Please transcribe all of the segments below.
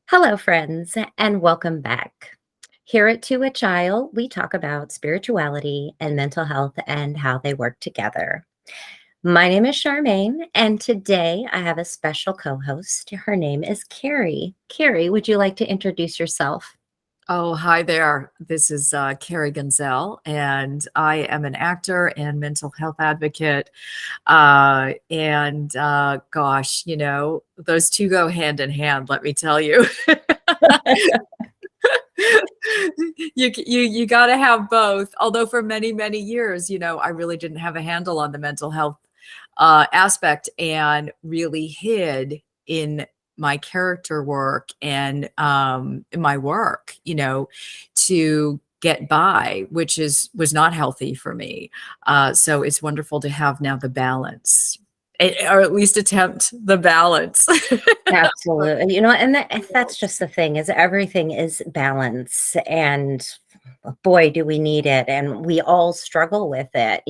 Hello, friends, and welcome back. Here at To a Child, we talk about spirituality and mental health and how they work together. My name is Charmaine, and today I have a special co host. Her name is Carrie. Carrie, would you like to introduce yourself? Oh, hi there. This is Carrie Genzel, and I am an actor and mental health advocate. Gosh, those two go hand in hand, let me tell you. You got to have both. Although for many, many years, I really didn't have a handle on the mental health aspect and really hid in my character work and in my work, to get by, which was not healthy for me. So it's wonderful to have now the balance, or at least attempt the balance. Absolutely. And that's just the thing is everything is balance and boy, do we need it. And we all struggle with it,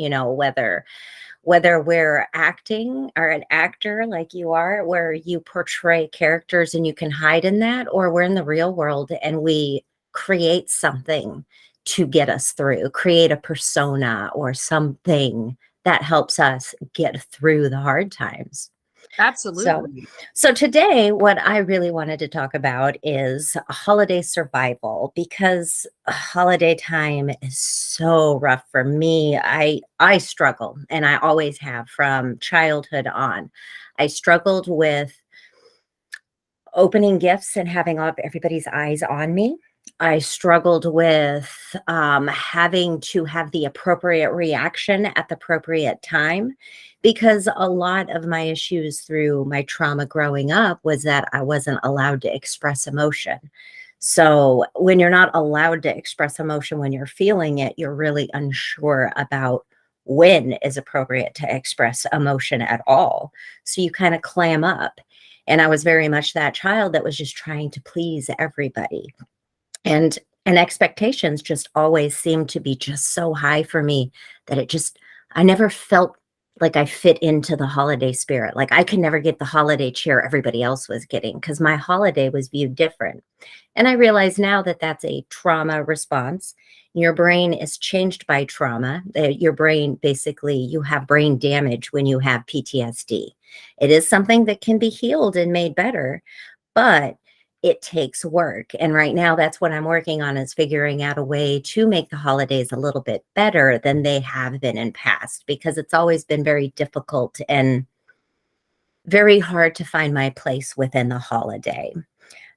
whether we're acting or an actor like you are, where you portray characters and you can hide in that, or we're in the real world and we create something to get us through, create a persona or something that helps us get through the hard times. So, Absolutely. so today, what I really wanted to talk about is holiday survival because holiday time is so rough for me. I struggle, and I always have from childhood on. I struggled with opening gifts and having everybody's eyes on me. I struggled with having to have the appropriate reaction at the appropriate time because a lot of my issues through my trauma growing up was that I wasn't allowed to express emotion. So when you're not allowed to express emotion when you're feeling it, you're really unsure about when is appropriate to express emotion at all. So you kind of clam up. And I was very much that child that was just trying to please everybody. And expectations just always seemed to be just so high for me that I never felt like I fit into the holiday spirit. Like I could never get the holiday cheer everybody else was getting because my holiday was viewed different. And I realize now that that's a trauma response. Your brain is changed by trauma. Your brain basically, you have brain damage when you have PTSD. It is something that can be healed and made better, but it takes work. And right now, that's what I'm working on is figuring out a way to make the holidays a little bit better than they have been in past, because it's always been very difficult and very hard to find my place within the holiday.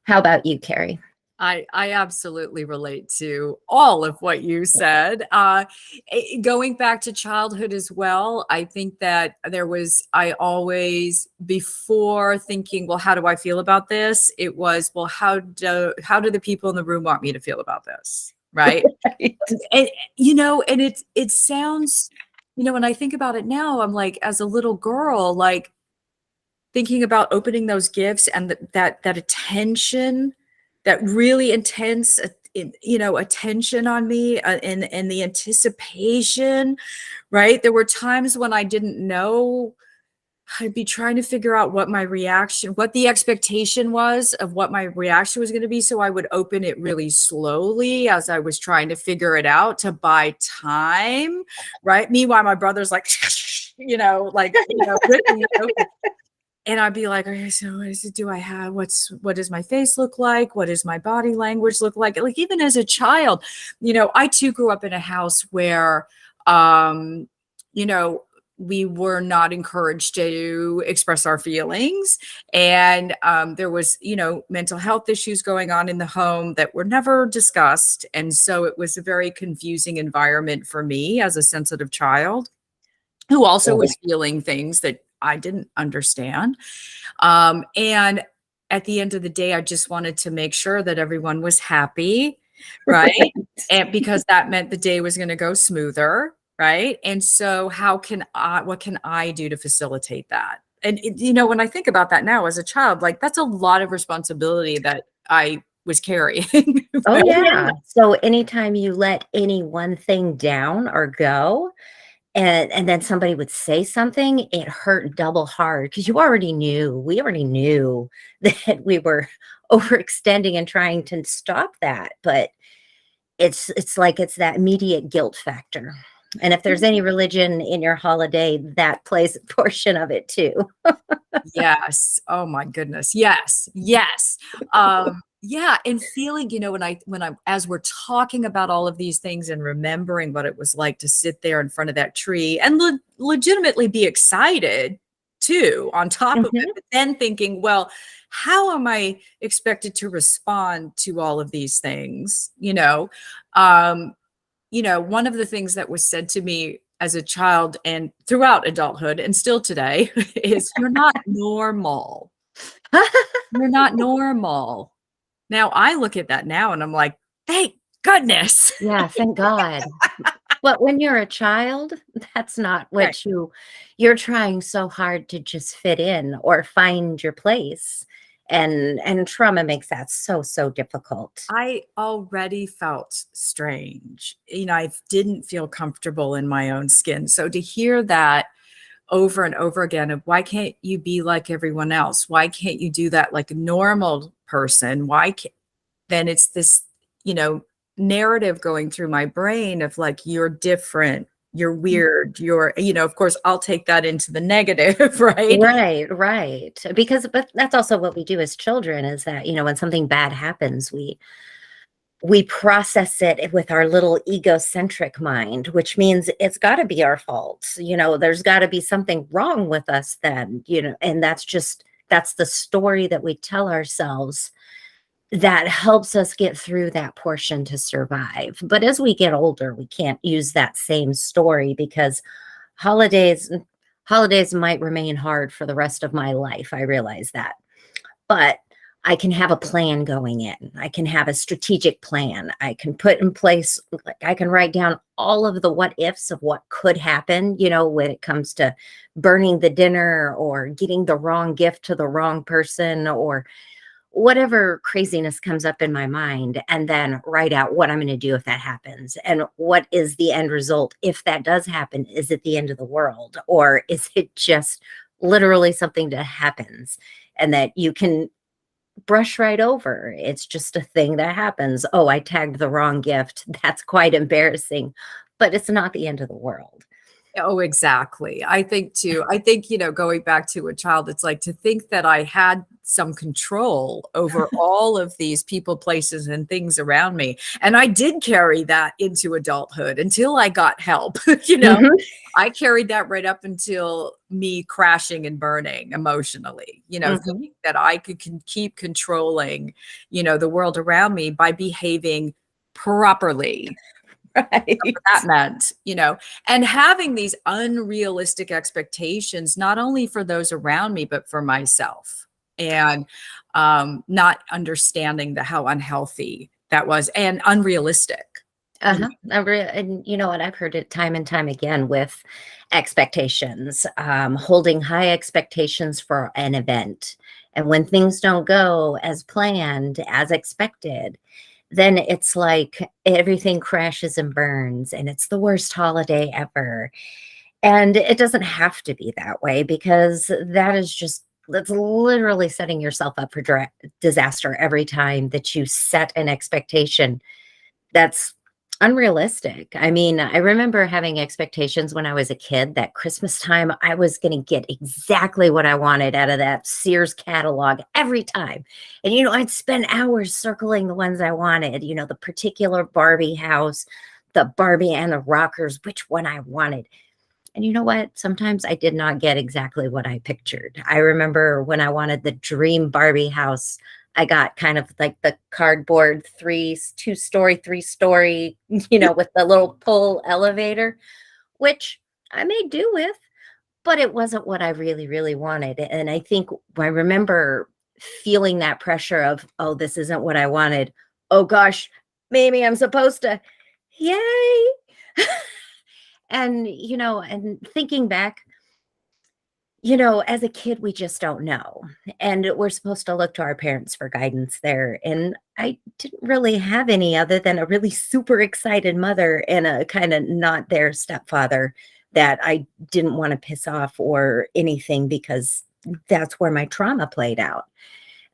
How about you, Carrie? I absolutely relate to all of what you said. Going back to childhood as well, I think that I always, before thinking, well, how do I feel about this? It was, well, how do the people in the room want me to feel about this? Right. Right. And it sounds, when I think about it now, I'm like, as a little girl, like thinking about opening those gifts and that attention, that really intense, attention on me, and the anticipation, right? There were times when I didn't know. I'd be trying to figure out what the expectation was of what my reaction was going to be. So I would open it really slowly as I was trying to figure it out to buy time, right? Meanwhile, my brother's like, ripping it open. And I'd be like, okay, so what does my face look like? What does my body language look like? Like, even as a child, I too grew up in a house where, you know, we were not encouraged to express our feelings. And there was, mental health issues going on in the home that were never discussed. And so it was a very confusing environment for me as a sensitive child who also was feeling things that I didn't understand. And at the end of the day, I just wanted to make sure that everyone was happy, right? And because that meant the day was going to go smoother, right? And so what can I do to facilitate that? And when I think about that now as a child, like that's a lot of responsibility that I was carrying. Oh, yeah. So anytime you let any one thing down or go, and then somebody would say something, it hurt double hard because we already knew that we were overextending and trying to stop that. But it's like it's that immediate guilt factor. And if there's any religion in your holiday, that plays a portion of it too. Yes. Oh my goodness. Yes. Yes. Yeah. And feeling, when I, as we're talking about all of these things and remembering what it was like to sit there in front of that tree and legitimately be excited too, on top of it, Mhm. but then thinking, well, how am I expected to respond to all of these things? Um, one of the things that was said to me as a child and throughout adulthood and still today is you're not normal. You're not normal. Now I look at that now and I'm like, thank goodness. Yeah, thank God. But when you're a child, that's not Right. what you're trying so hard to just fit in or find your place. And trauma makes that so, so difficult. I already felt strange. I didn't feel comfortable in my own skin. So to hear that over and over again of why can't you be like everyone else? Why can't you do that like a normal person? Why can't then it's this, you know, narrative going through my brain of like, you're different, you're weird, of course, I'll take that into the negative, right? Right, right. But that's also what we do as children is that, when something bad happens, we process it with our little egocentric mind, which means it's got to be our fault. There's got to be something wrong with us then, and that's the story that we tell ourselves that helps us get through that portion to survive. But as we get older, we can't use that same story because holidays holidays might remain hard for the rest of my life. I realize that. But I can have a plan going in. I can have a strategic plan. I can put in place, like I can write down all of the what ifs of what could happen, when it comes to burning the dinner or getting the wrong gift to the wrong person or whatever craziness comes up in my mind, and then write out what I'm going to do if that happens and what is the end result if that does happen. Is it the end of the world, or is it just literally something that happens and that you can brush right over? It's just a thing that happens. Oh, I tagged the wrong gift. That's quite embarrassing, but it's not the end of the world. Oh, exactly. I think too. I think, going back to a child, it's like to think that I had some control over all of these people, places, and things around me. And I did carry that into adulthood until I got help. Mhm. I carried that right up until me crashing and burning emotionally, Mhm. thinking that I could keep controlling, the world around me by behaving properly, Right. that meant, and having these unrealistic expectations, not only for those around me, but for myself. And not understanding how unhealthy that was and unrealistic. you Uh-huh. And you know what? I've heard it time and time again with expectations, holding high expectations for an event. And when things don't go as planned, as expected, then it's like everything crashes and burns, and it's the worst holiday ever. And it doesn't have to be that way because that's literally setting yourself up for disaster every time that you set an expectation that's unrealistic. I mean, I remember having expectations when I was a kid that Christmas time I was going to get exactly what I wanted out of that Sears catalog every time. And, I'd spend hours circling the ones I wanted, the particular Barbie house, the Barbie and the rockers, which one I wanted. And you know what? Sometimes I did not get exactly what I pictured. I remember when I wanted the dream Barbie house, I got kind of like the cardboard two-story, three-story, with the little pull elevator, which I made do with, but it wasn't what I really, really wanted. And I think I remember feeling that pressure of, oh, this isn't what I wanted. Oh gosh, maybe I'm supposed to, yay. And thinking back, as a kid, we just don't know. And we're supposed to look to our parents for guidance there. And I didn't really have any other than a really super excited mother and a kind of not there stepfather that I didn't want to piss off or anything because that's where my trauma played out.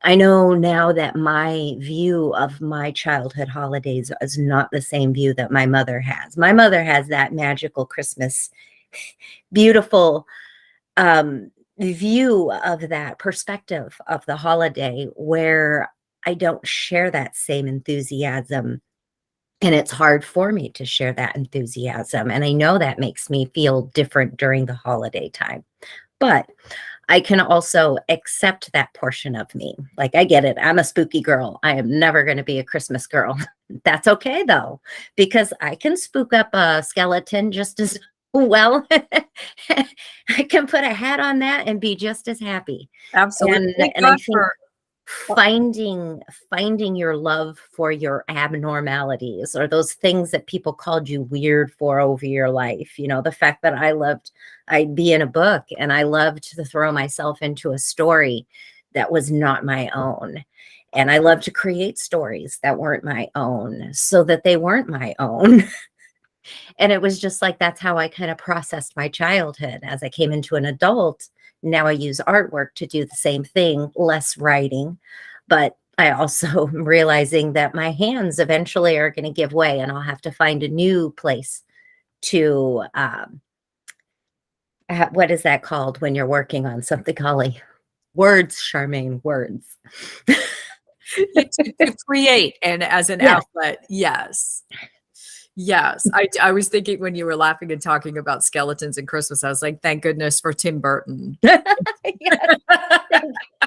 I know now that my view of my childhood holidays is not the same view that my mother has. My mother has that magical Christmas, beautiful view of that perspective of the holiday, where I don't share that same enthusiasm. And it's hard for me to share that enthusiasm. And I know that makes me feel different during the holiday time. But I can also accept that portion of me. Like, I get it. I'm a spooky girl. I am never going to be a Christmas girl. That's okay, though, because I can spook up a skeleton just as well. I can put a hat on that and be just as happy. Absolutely. And I think finding your love for your abnormalities, or those things that people called you weird for over your life. You know, the fact that I'd be in a book and I loved to throw myself into a story that was not my own. And I love to create stories that weren't my own, so that they weren't my own. And it was just like, that's how I kind of processed my childhood. As I came into an adult, now I use artwork to do the same thing, less writing. But I also am realizing that my hands eventually are going to give way, and I'll have to find a new place to, what is that called when you're working on something, Holly? Words, Charmaine, words. To create and as an outlet. Yes. Yes. I was thinking when you were laughing and talking about skeletons and Christmas, I was like, thank goodness for Tim Burton. Yes.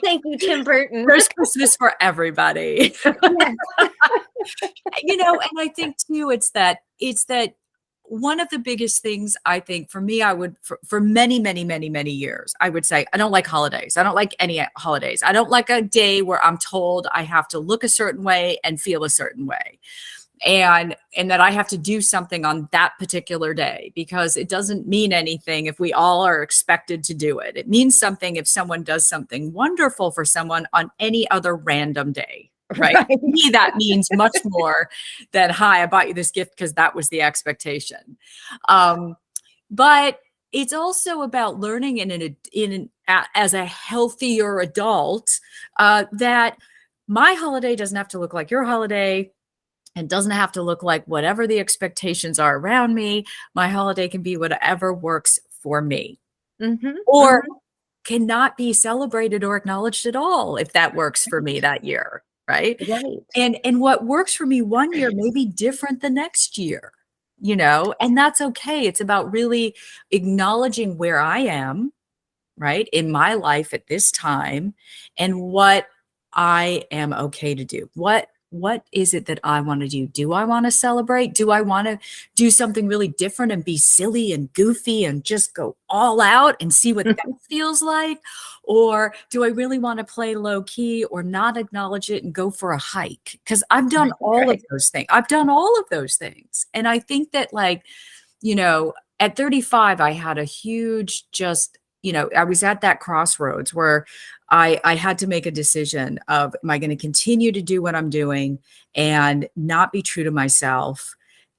Thank you, Tim Burton. There's Christmas for everybody. Yes. You know, and I think too, it's that one of the biggest things, I think, for me, I would, for many, many, many, many years, I would say, I don't like holidays. I don't like any holidays. I don't like a day where I'm told I have to look a certain way and feel a certain way. And that I have to do something on that particular day, because it doesn't mean anything if we all are expected to do it. It means something if someone does something wonderful for someone on any other random day, right? To me, that means much more than, hi, I bought you this gift because that was the expectation. But it's also about learning as a healthier adult, that my holiday doesn't have to look like your holiday. It doesn't have to look like whatever the expectations are around me. My holiday can be whatever works for me, or cannot be celebrated or acknowledged at all if that works for me that year, right? And what works for me one year may be different the next year, you know, and that's okay. It's about really acknowledging where I am, right, in my life at this time, and what I am okay to do. What is it that I want to do? Do I want to celebrate? Do I want to do something really different and be silly and goofy and just go all out and see what that feels like? Or do I really want to play low key or not acknowledge it and go for a hike? Because I've done all of those things. I've done all of those things. And I think that, like, you know, at 35, I had a huge I was at that crossroads where I had to make a decision of, am I going to continue to do what I'm doing and not be true to myself?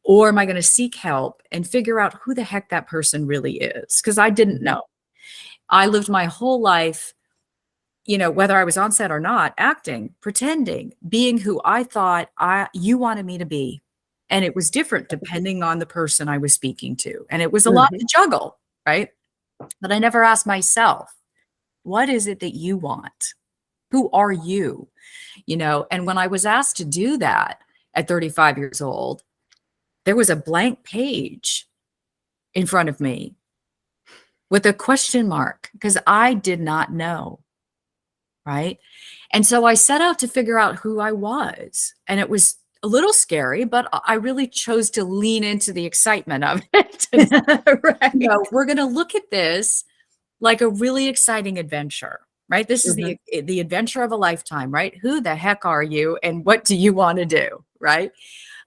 Or am I going to seek help and figure out who the heck that person really is? Because I didn't know. I lived my whole life, you know, whether I was on set or not, acting, pretending, being who I thought you wanted me to be. And it was different depending on the person I was speaking to. And it was a lot to juggle, right? But I never asked myself, what is it that you want? Who are you? You know, and when I was asked to do that at 35 years old, there was a blank page in front of me with a question mark, because I did not know, right? And so I set out to figure out who I was. And it was a little scary, but I really chose to lean into the excitement of it. Right. You know, we're going to look at this like a really exciting adventure, right? This is the adventure of a lifetime, right? Who the heck are you and what do you want to do, right?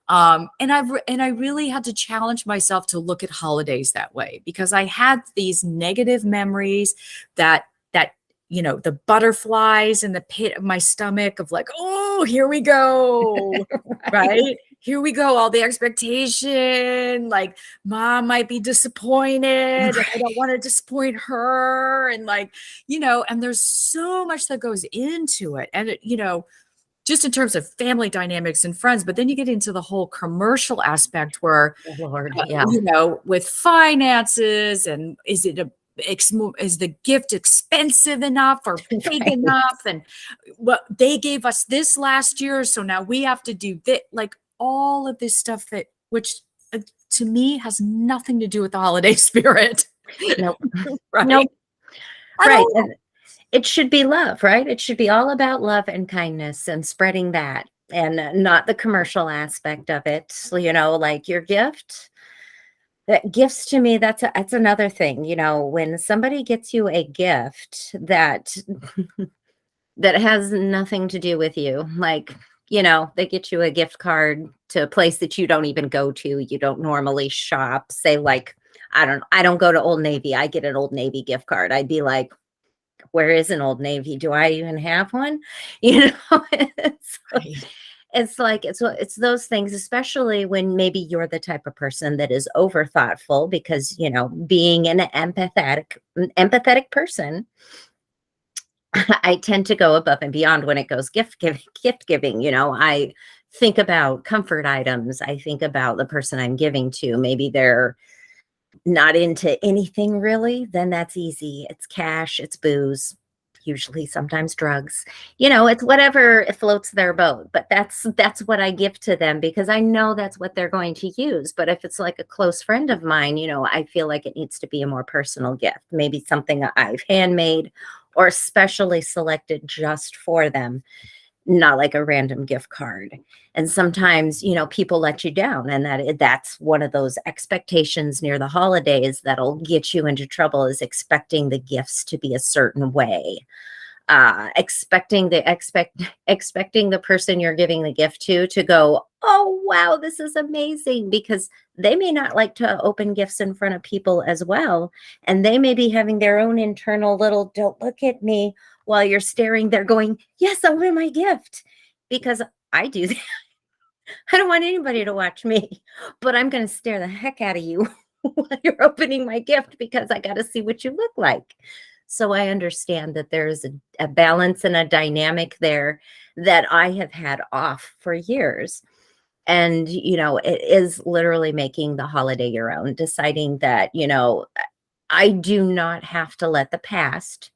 And I really had to challenge myself to look at holidays that way, because I had these negative memories that you know, the butterflies in the pit of my stomach of like, oh, here we go, right? here we go, all the expectation, like mom might be disappointed and I don't want to disappoint her. And like, and there's so much that goes into it. And, just in terms of family dynamics and friends, but then you get into the whole commercial aspect where, Oh, Lord, yeah. with finances and is the gift expensive enough or big Right. enough? And they gave us this last year, so now we have to do that. Like all of this stuff which to me has nothing to do with the holiday spirit. Nope. Right? Nope. At Right. all. And it should be love, right? It should be all about love and kindness and spreading that, and not the commercial aspect of it. So, like your gift, that gifts to me, that's another thing. When somebody gets you a gift that has nothing to do with you, like, they get you a gift card to a place that you don't even go to, you don't normally shop, say like, I don't go to Old Navy, I get an Old Navy gift card. I'd be like, where is an Old Navy? Do I even have one? It's Right. it's those things, especially when maybe you're the type of person that is over thoughtful, because being an empathetic person, I tend to go above and beyond when it goes gift giving. I think about comfort items. I think about the person I'm giving to. Maybe they're not into anything really, then that's easy. It's cash, it's booze, usually sometimes drugs. It's whatever it floats their boat. But that's what I give to them, because I know that's what they're going to use. But if it's like a close friend of mine, I feel like it needs to be a more personal gift, maybe something that I've handmade or specially selected just for them, not like a random gift card. And sometimes, people let you down, and that's one of those expectations near the holidays that'll get you into trouble, is expecting the gifts to be a certain way. Expecting the person you're giving the gift to go, oh wow, this is amazing, because they may not like to open gifts in front of people as well, and they may be having their own internal little "don't look at me" while you're staring there going, yes, open my gift, because I do that. I don't want anybody to watch me, but I'm going to stare the heck out of you while you're opening my gift, because I got to see what you look like. So I understand that there's a balance and a dynamic there that I have had off for years. And, it is literally making the holiday your own, deciding that, I do not have to let the past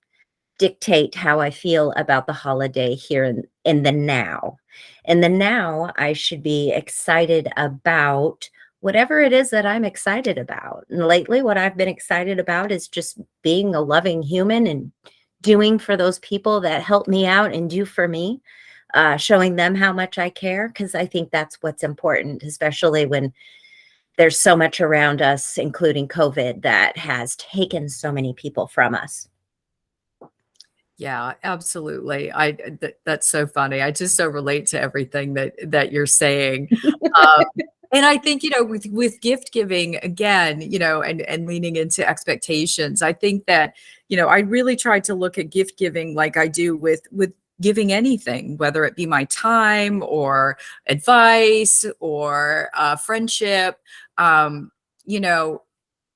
dictate how I feel about the holiday here in the now. In the now, I should be excited about whatever it is that I'm excited about. And lately, what I've been excited about is just being a loving human and doing for those people that help me out and do for me, showing them how much I care, because I think that's what's important, especially when there's so much around us, including COVID, that has taken so many people from us. Yeah, absolutely. That's so funny. I just so relate to everything that you're saying. Um, and I think, with gift giving again, and leaning into expectations, I think that, I really try to look at gift giving like I do with giving anything, whether it be my time or advice or friendship,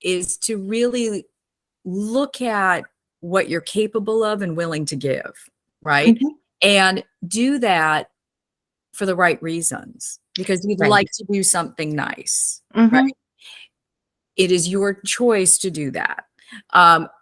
is to really look at what you're capable of and willing to give, right? Mhm. And do that for the right reasons, because you'd Right. like to do something nice, right? Mhm. It is your choice to do that.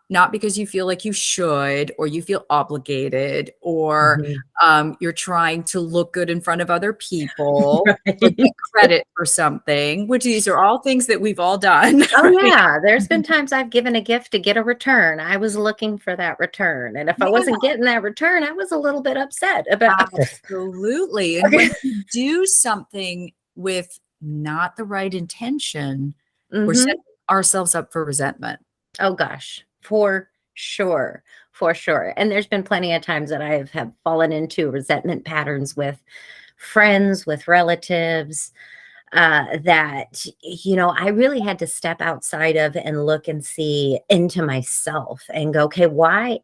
Not because you feel like you should, or you feel obligated, or Mhm. you're trying to look good in front of other people or Right. get credit for something, which these are all things that we've all done, Oh, right? yeah, there's been times I've given a gift to get a return. I was looking for that return, and if I Yeah. wasn't getting that return, I was a little bit upset about this. Absolutely. And when you do something with not the right intention, we're Mhm. setting ourselves up for resentment. Oh gosh, for sure, and there's been plenty of times that I have fallen into resentment patterns with friends, with relatives, that, I really had to step outside of and look and see into myself and go, "Okay, why?"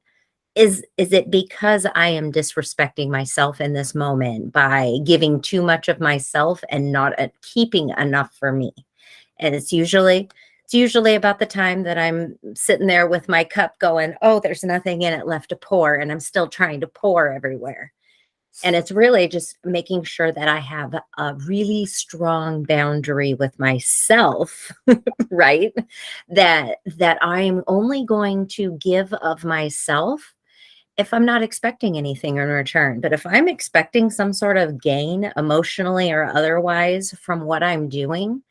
is it because I am disrespecting myself in this moment by giving too much of myself and not keeping enough for me? And it's usually about the time that I'm sitting there with my cup going, oh, there's nothing in it left to pour, and I'm still trying to pour everywhere. And it's really just making sure that I have a really strong boundary with myself, right? That I'm only going to give of myself if I'm not expecting anything in return. But if I'm expecting some sort of gain emotionally or otherwise from what I'm doing,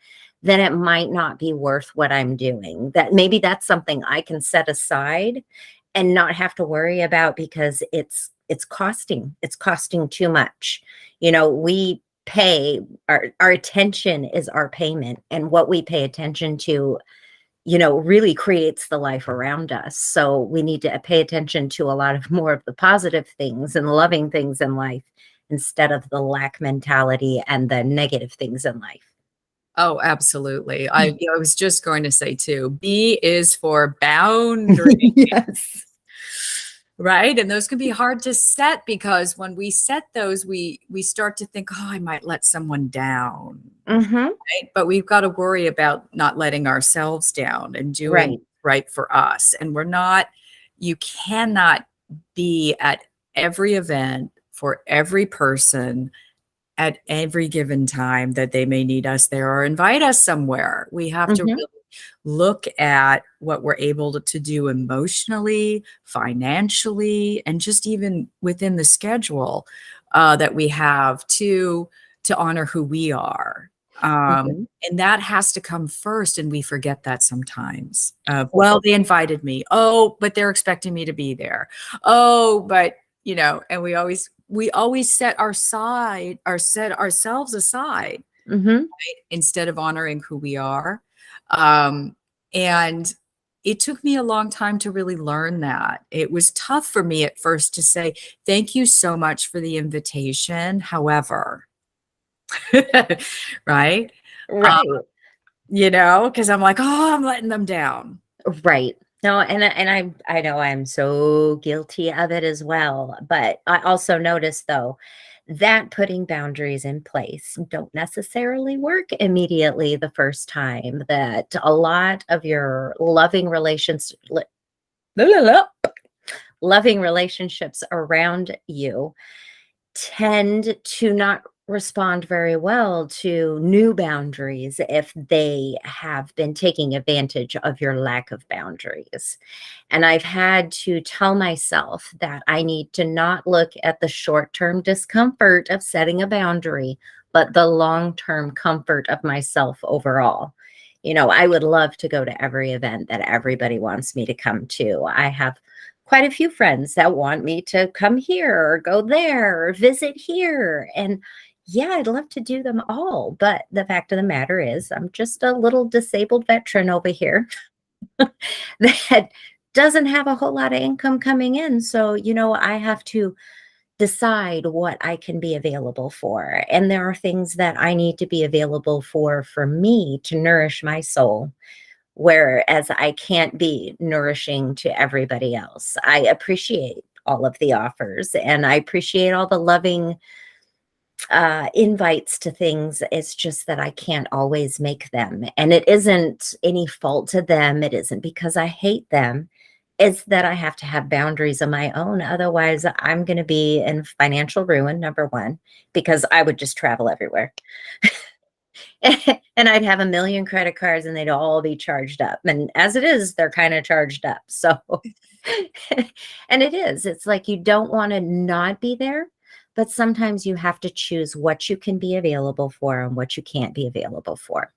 then it might not be worth what I'm doing. That maybe that's something I can set aside and not have to worry about because it's costing too much. We pay our attention is our payment, and what we pay attention to really creates the life around us. So we need to pay attention to a lot of more of the positive things and loving things in life instead of the lack mentality and the negative things in life. Oh, absolutely. I was just going to say too, B is for boundary, Yes. right? And those can be hard to set because when we set those, we start to think, oh, I might let someone down, Mm-hmm. right? But we've got to worry about not letting ourselves down and doing Right. right for us. And you cannot be at every event for every person at every given time that they may need us there or invite us somewhere. We have to Mm-hmm. really look at what we're able to do emotionally, financially, and just even within the schedule that we have to honor who we are. Mm-hmm. And that has to come first, and we forget that sometimes. Well, Well, they invited me. Oh, but they're expecting me to be there. Oh, but and we always set ourselves aside mm-hmm. instead of honoring who we are. Um, and it took me a long time to really learn that. It was tough for me at first to say, thank you so much for the invitation. However, right? Um, Right. because I'm like, oh, I'm letting them down. Right. No, and I know I'm so guilty of it as well. But I also notice though that putting boundaries in place don't necessarily work immediately the first time. That a lot of your loving relationships around you tend to not respond very well to new boundaries if they have been taking advantage of your lack of boundaries. And I've had to tell myself that I need to not look at the short term discomfort of setting a boundary, but the long term comfort of myself overall. I would love to go to every event that everybody wants me to come to. I have quite a few friends that want me to come here or go there or visit here. And yeah, I'd love to do them all. But the fact of the matter is, I'm just a little disabled veteran over here that doesn't have a whole lot of income coming in. So, I have to decide what I can be available for. And there are things that I need to be available for me to nourish my soul, whereas I can't be nourishing to everybody else. I appreciate all of the offers and I appreciate all the loving invites to things. It's just that I can't always make them. And it isn't any fault to them. It isn't because I hate them. It's that I have to have boundaries of my own. Otherwise, I'm going to be in financial ruin, number one, because I would just travel everywhere. And I'd have a million credit cards and they'd all be charged up. And as it is, they're kind of charged up. So, and it is, it's like you don't want to not be there, but sometimes you have to choose what you can be available for and what you can't be available for.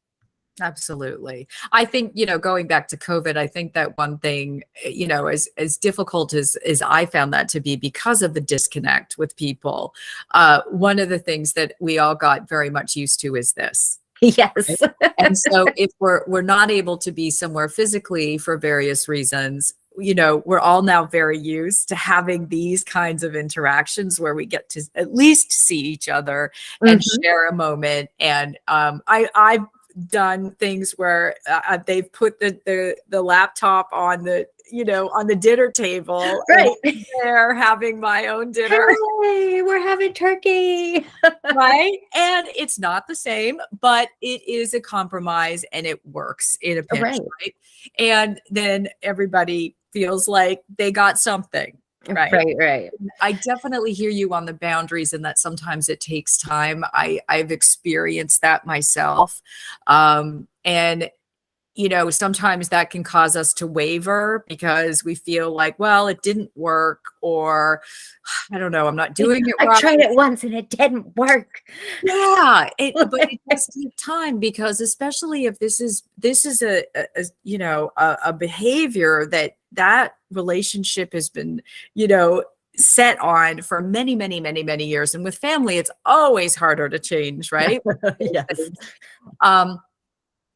Absolutely. I think, going back to COVID, I think that one thing, as difficult as I found that to be because of the disconnect with people, one of the things that we all got very much used to is this. Yes. And so if we're not able to be somewhere physically for various reasons, we're all now very used to having these kinds of interactions where we get to at least see each other and Mhm. share a moment. And I've done things where they've put the laptop on the, on the dinner table, and Right. I'm there having my own dinner. Hey, we're having turkey. Right. And it's not the same, but it is a compromise and it works in a pinch. Right. Right. And then everybody feels like they got something. Right. Right. Right. I definitely hear you on the boundaries, and that sometimes it takes time. I've experienced that myself. And sometimes that can cause us to waver because we feel like, well, it didn't work, or I don't know, I'm not doing it I right. tried it once and it didn't work. Yeah, but it does take time, because especially if this is a behavior that relationship has been, set on for many, many, many, many years. And with family, it's always harder to change, right? Yes.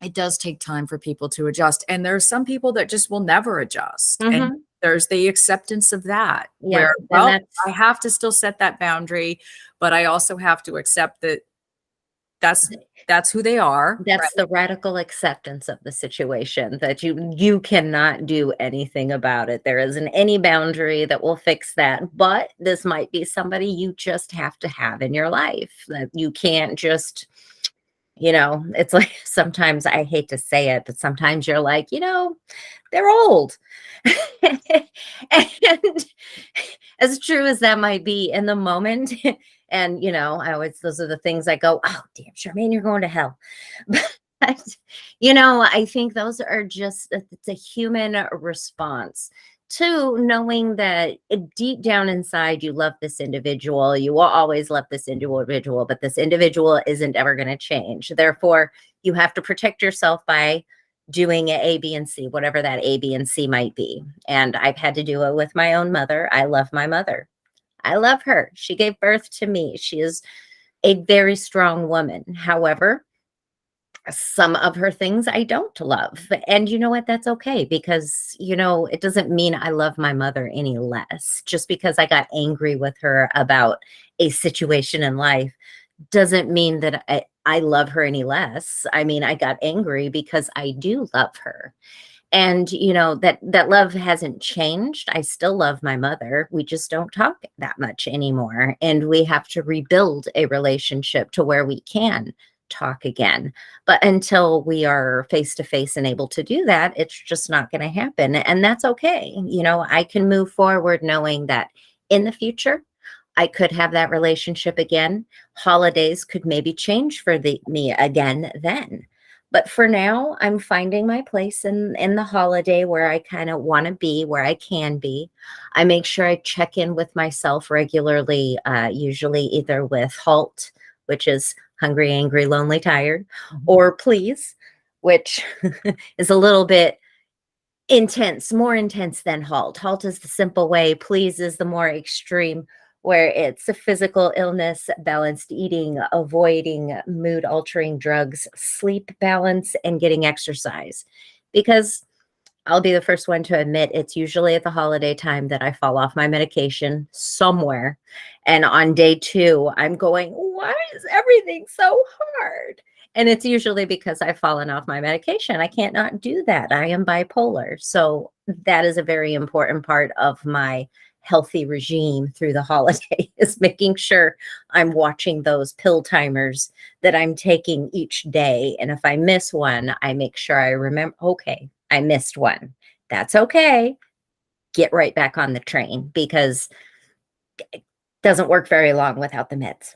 It does take time for people to adjust. And there's some people that just will never adjust. And Mhm. there's the acceptance of that, Yeah, where, and well, I have to still set that boundary, but I also have to accept that that's who they are. that's the radical acceptance of the situation, that you cannot do anything about it. There isn't any boundary that will fix that, but this might be somebody you just have to have in your life, that you can't just, it's like, sometimes I hate to say it, but sometimes you're like, they're old. And as true as that might be in the moment, and I always, those are the things I go, oh damn, Charmaine, you're going to hell. But I think those are just, it's a human response to knowing that deep down inside you love this individual. You will always love this individual, but this individual isn't ever going to change. Therefore, you have to protect yourself by doing A, B, and C, whatever that A, B, and C might be. And I've had to do it with my own mother. I love my mother. I love her. She gave birth to me. She is a very strong woman. However, some of her things I don't love. And you know what? That's okay, because, it doesn't mean I love my mother any less. Just because I got angry with her about a situation in life doesn't mean that I love her any less. I mean, I got angry because I do love her. And that love hasn't changed. I still love my mother. We just don't talk that much anymore. And we have to rebuild a relationship to where we can talk again. But until we are face to face and able to do that, it's just not going to happen. And that's okay. I can move forward knowing that in the future, I could have that relationship again. Holidays could maybe change for me again then. But for now, I'm finding my place in the holiday where I kind of want to be, where I can be. I make sure I check in with myself regularly, usually either with HALT, which is hungry, angry, lonely, tired, or please, which is a little bit intense, more intense than HALT. HALT is the simple way. Please is the more extreme, where it's a physical illness, balanced eating, avoiding mood altering drugs, sleep balance, and getting exercise. Because I'll be the first one to admit, it's usually at the holiday time that I fall off my medication somewhere. And on day 2, I'm going, why is everything so hard? And it's usually because I've fallen off my medication. I can't not do that. I am bipolar. So that is a very important part of my healthy regime through the holiday, is making sure I'm watching those pill timers that I'm taking each day. And if I miss one, I make sure I remember, okay, I missed one. That's okay. Get right back on the train, because it doesn't work very long without the meds.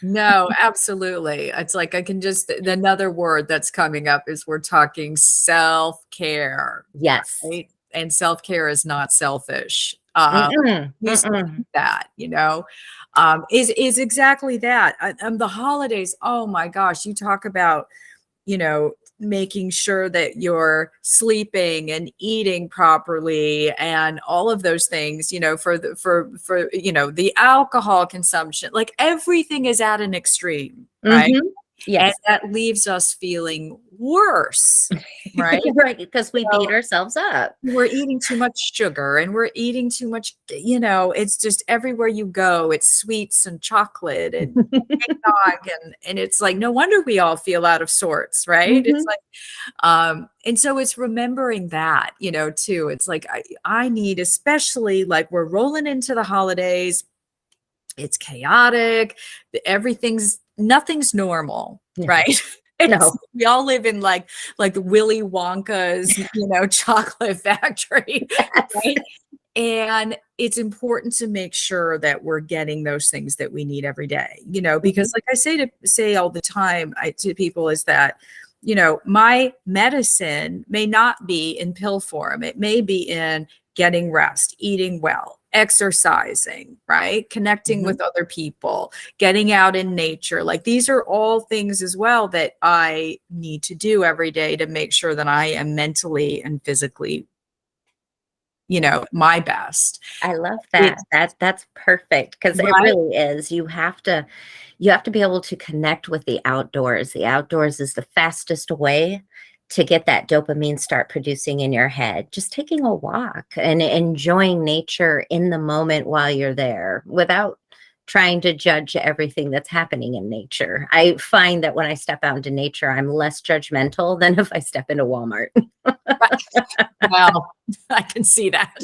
No, absolutely. It's like another word that's coming up is we're talking self-care. Yes. Right? And self-care is not selfish. Mm-mm, You said mm-mm. that, is exactly that. The holidays, oh my gosh, you talk about, making sure that you're sleeping and eating properly and all of those things, for the alcohol consumption, like everything is at an extreme, right? Mhm. And Yes. that leaves us feeling worse, right? Right, because we So beat ourselves up. we're eating too much sugar and we're eating too much, it's just everywhere you go, it's sweets and chocolate and eggnog, and it's like, no wonder we all feel out of sorts, right? It's Mhm. like, and so it's remembering that, too. It's like, I need, especially like we're rolling into the holidays, it's chaotic, nothing's normal, No. right? It's, No. we all live in like Willy Wonka's, chocolate factory, Yes. right? And it's important to make sure that we're getting those things that we need every day, because Mhm. like I say all the time to people is that, my medicine may not be in pill form. It may be in getting rest, eating well, exercising, right? Connecting Mhm. with other people, getting out in nature. Like these are all things as well that I need to do every day to make sure that I am mentally and physically, my best. I love It's that. That's perfect because it right. really is. You have to be able to connect with the outdoors. The outdoors is the fastest way to get that dopamine start producing in your head. Just taking a walk and enjoying nature in the moment while you're there without trying to judge everything that's happening in nature. I find that when I step out into nature, I'm less judgmental than if I step into Walmart. Well, I can see that.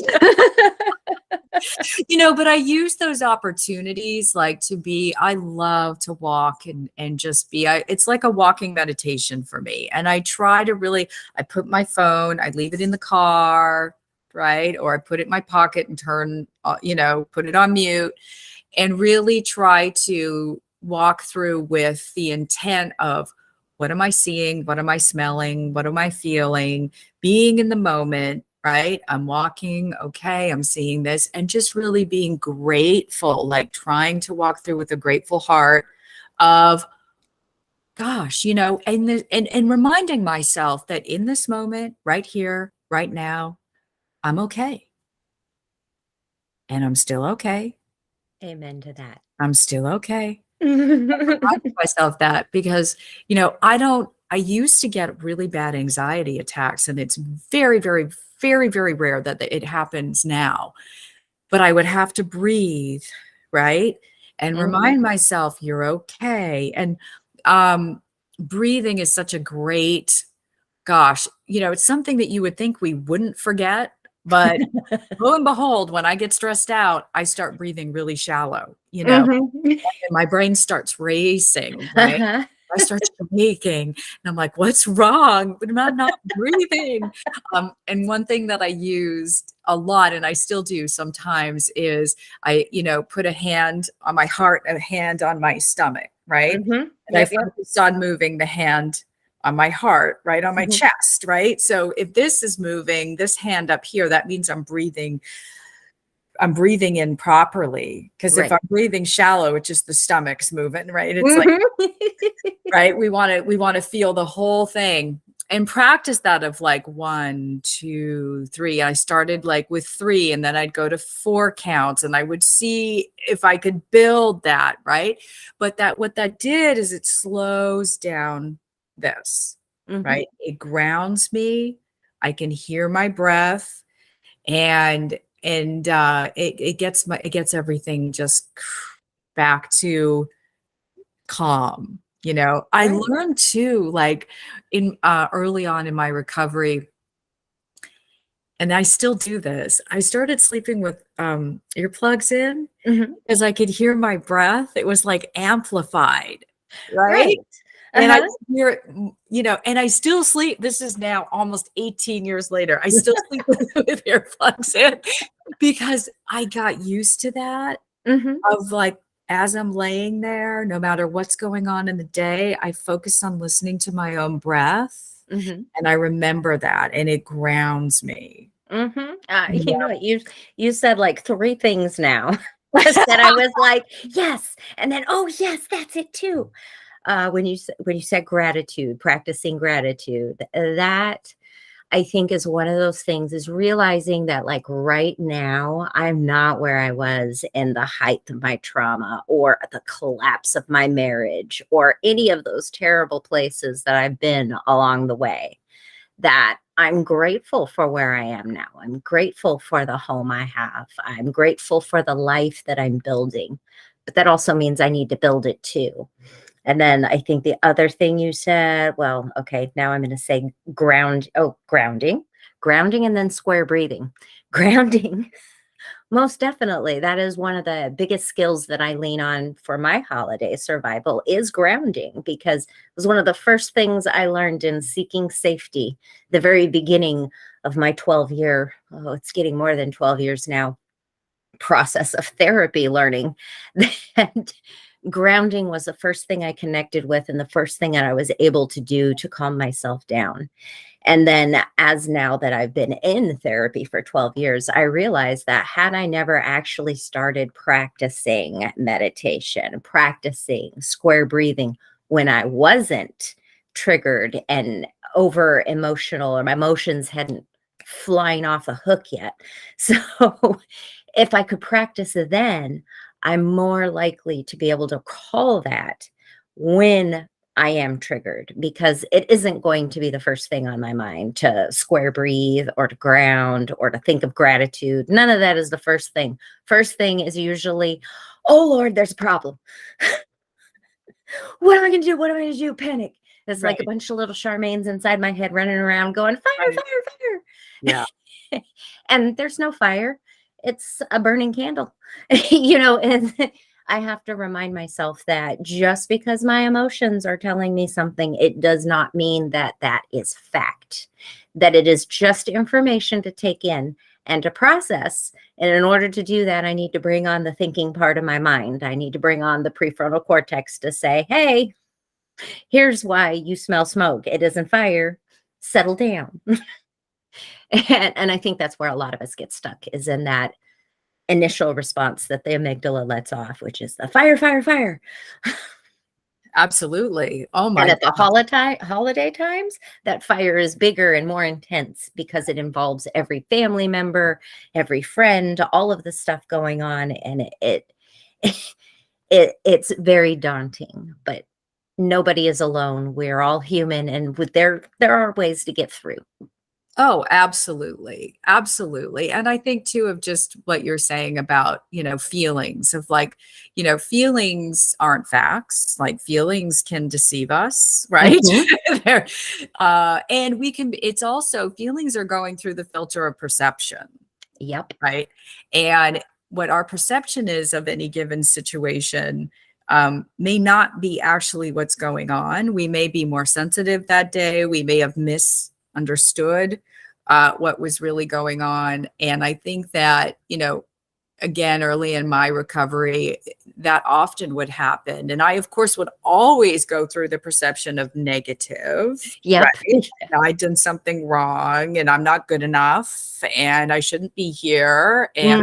But I use those opportunities like I love to walk and just it's like a walking meditation for me. And I try to really, I put my phone, I leave it in the car, right? Or I put it in my pocket and put it on mute and really try to walk through with the intent of what am I seeing? What am I smelling? What am I feeling? Being in the moment, right? I'm walking, okay, I'm seeing this, and just really being grateful, like trying to walk through with a grateful heart of, gosh, and reminding myself that in this moment, right here, right now, I'm okay. And I'm still okay. Amen to that. I'm still okay. Remind myself that because, I used to get really bad anxiety attacks, and it's very, very, very, very rare that it happens now. But I would have to breathe, right? And Mhm. remind myself, you're okay. And um, breathing is such a great, gosh, it's something that you would think we wouldn't forget. But lo and behold, when I get stressed out, I start breathing really shallow, Mhm. and my brain starts racing, right? Uh-huh. I start shaking and I'm like, what's wrong? But I'm not breathing. And one thing that I used a lot, and I still do sometimes, is I, put a hand on my heart and a hand on my stomach, right? Mhm. And I Yep, yep. focus on moving the hand on my heart, right? On my Mhm. chest, right? So if this is moving, this hand up here, that means I'm breathing in properly. Because if Right. I'm breathing shallow, it's just the stomach's moving, right? It's like, Mhm. right? We want to feel the whole thing and practice that of like 1, 2, 3. I started like with 3 and then I'd go to 4 counts and I would see if I could build that, right? But what that did is it slows down this, Mhm. right? It grounds me. I can hear my breath and it gets everything just back to calm. I Right. learned too, like in early on in my recovery, and I still do this. I started sleeping with earplugs in Mhm. because I could hear my breath. It was like amplified, right? Right. And I Uh-huh. could hear it, and I still sleep. This is now almost 18 years later. I still sleep with earplugs in because I got used to that Mhm. of like, as I'm laying there, no matter what's going on in the day, I focus on listening to my own breath, Mhm. and I remember that, and it grounds me. Mhm. You You know know? what? You said like 3 things now that I was like, "Yes," and then, "Oh, yes, that's it too." When you said gratitude, practicing gratitude, that I think is one of those things is realizing that like right now, I'm not where I was in the height of my trauma or the collapse of my marriage or any of those terrible places that I've been along the way. That I'm grateful for where I am now. I'm grateful for the home I have. I'm grateful for the life that I'm building. But that also means I need to build it too. And then I think the other thing you said, well, okay, now I'm going to say grounding, grounding, and then square breathing. Grounding, most definitely. That is one of the biggest skills that I lean on for my holiday survival is grounding, because it was one of the first things I learned in seeking safety, the very beginning of my 12-year, oh, it's getting more than 12 years now, process of therapy learning that grounding was the first thing I connected with and the first thing that I was able to do to calm myself down. And then as now that I've been in therapy for 12 years, I realized that had I never actually started practicing meditation, practicing square breathing when I wasn't triggered and over emotional or my emotions hadn't flying off a hook yet. So if I could practice it then, I'm more likely to be able to call that when I am triggered, because it isn't going to be the first thing on my mind to square breathe or to ground or to think of gratitude. None of that is the first thing. First thing is usually, oh Lord, there's a problem. What am I going to do? What am I going to do? Panic. It's like a Right. bunch of little Charmaines inside my head running around going, fire, Right. fire, Yeah. fire. And there's no fire. It's a burning candle, and I have to remind myself that just because my emotions are telling me something, it does not mean that that is fact, that it is just information to take in and to process. And in order to do that, I need to bring on the thinking part of my mind. I need to bring on the prefrontal cortex to say, hey, here's why you smell smoke. It isn't fire. Settle down. And I think that's where a lot of us get stuck, is in that initial response that the amygdala lets off, which is the fire, fire, fire. Absolutely. Oh And my at the God. holiday times, that fire is bigger and more intense because it involves every family member, every friend, all of the stuff going on. And it's very daunting, but nobody is alone. We're all human, and there are ways to get through. Oh, absolutely. Absolutely. And I think too of just what you're saying about, feelings of like, feelings aren't facts. Like feelings can deceive us, right? Mhm. They're, and it's also feelings are going through the filter of perception, Yep. right? And what our perception is of any given situation may not be actually what's going on. We may be more sensitive that day. We may have misunderstood what was really going on. And I think that, again, early in my recovery, that often would happen. And I, of course, would always go through the perception of negative, Yep. right? And I'd done something wrong and I'm not good enough and I shouldn't be here. And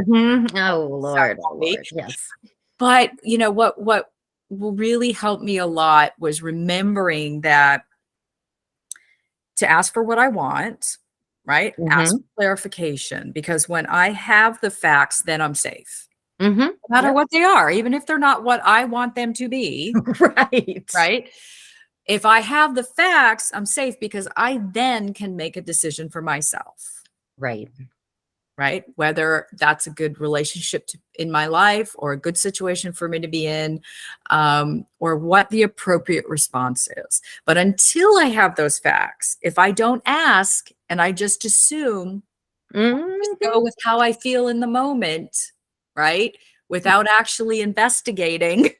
Oh Lord, oh sadly, Lord, yes. but what really helped me a lot was remembering that to ask for what I want, right? Ask Mhm. for clarification, because when I have the facts, then I'm safe. Mhm. No matter Yep. what they are, even if they're not what I want them to be, Right. right? If I have the facts, I'm safe because I then can make a decision for myself, Right. right? Whether that's a good relationship in my life or a good situation for me to be in, or what the appropriate response is. But until I have those facts, if I don't ask and I just assume, just Mhm. go with how I feel in the moment, right? Without actually investigating,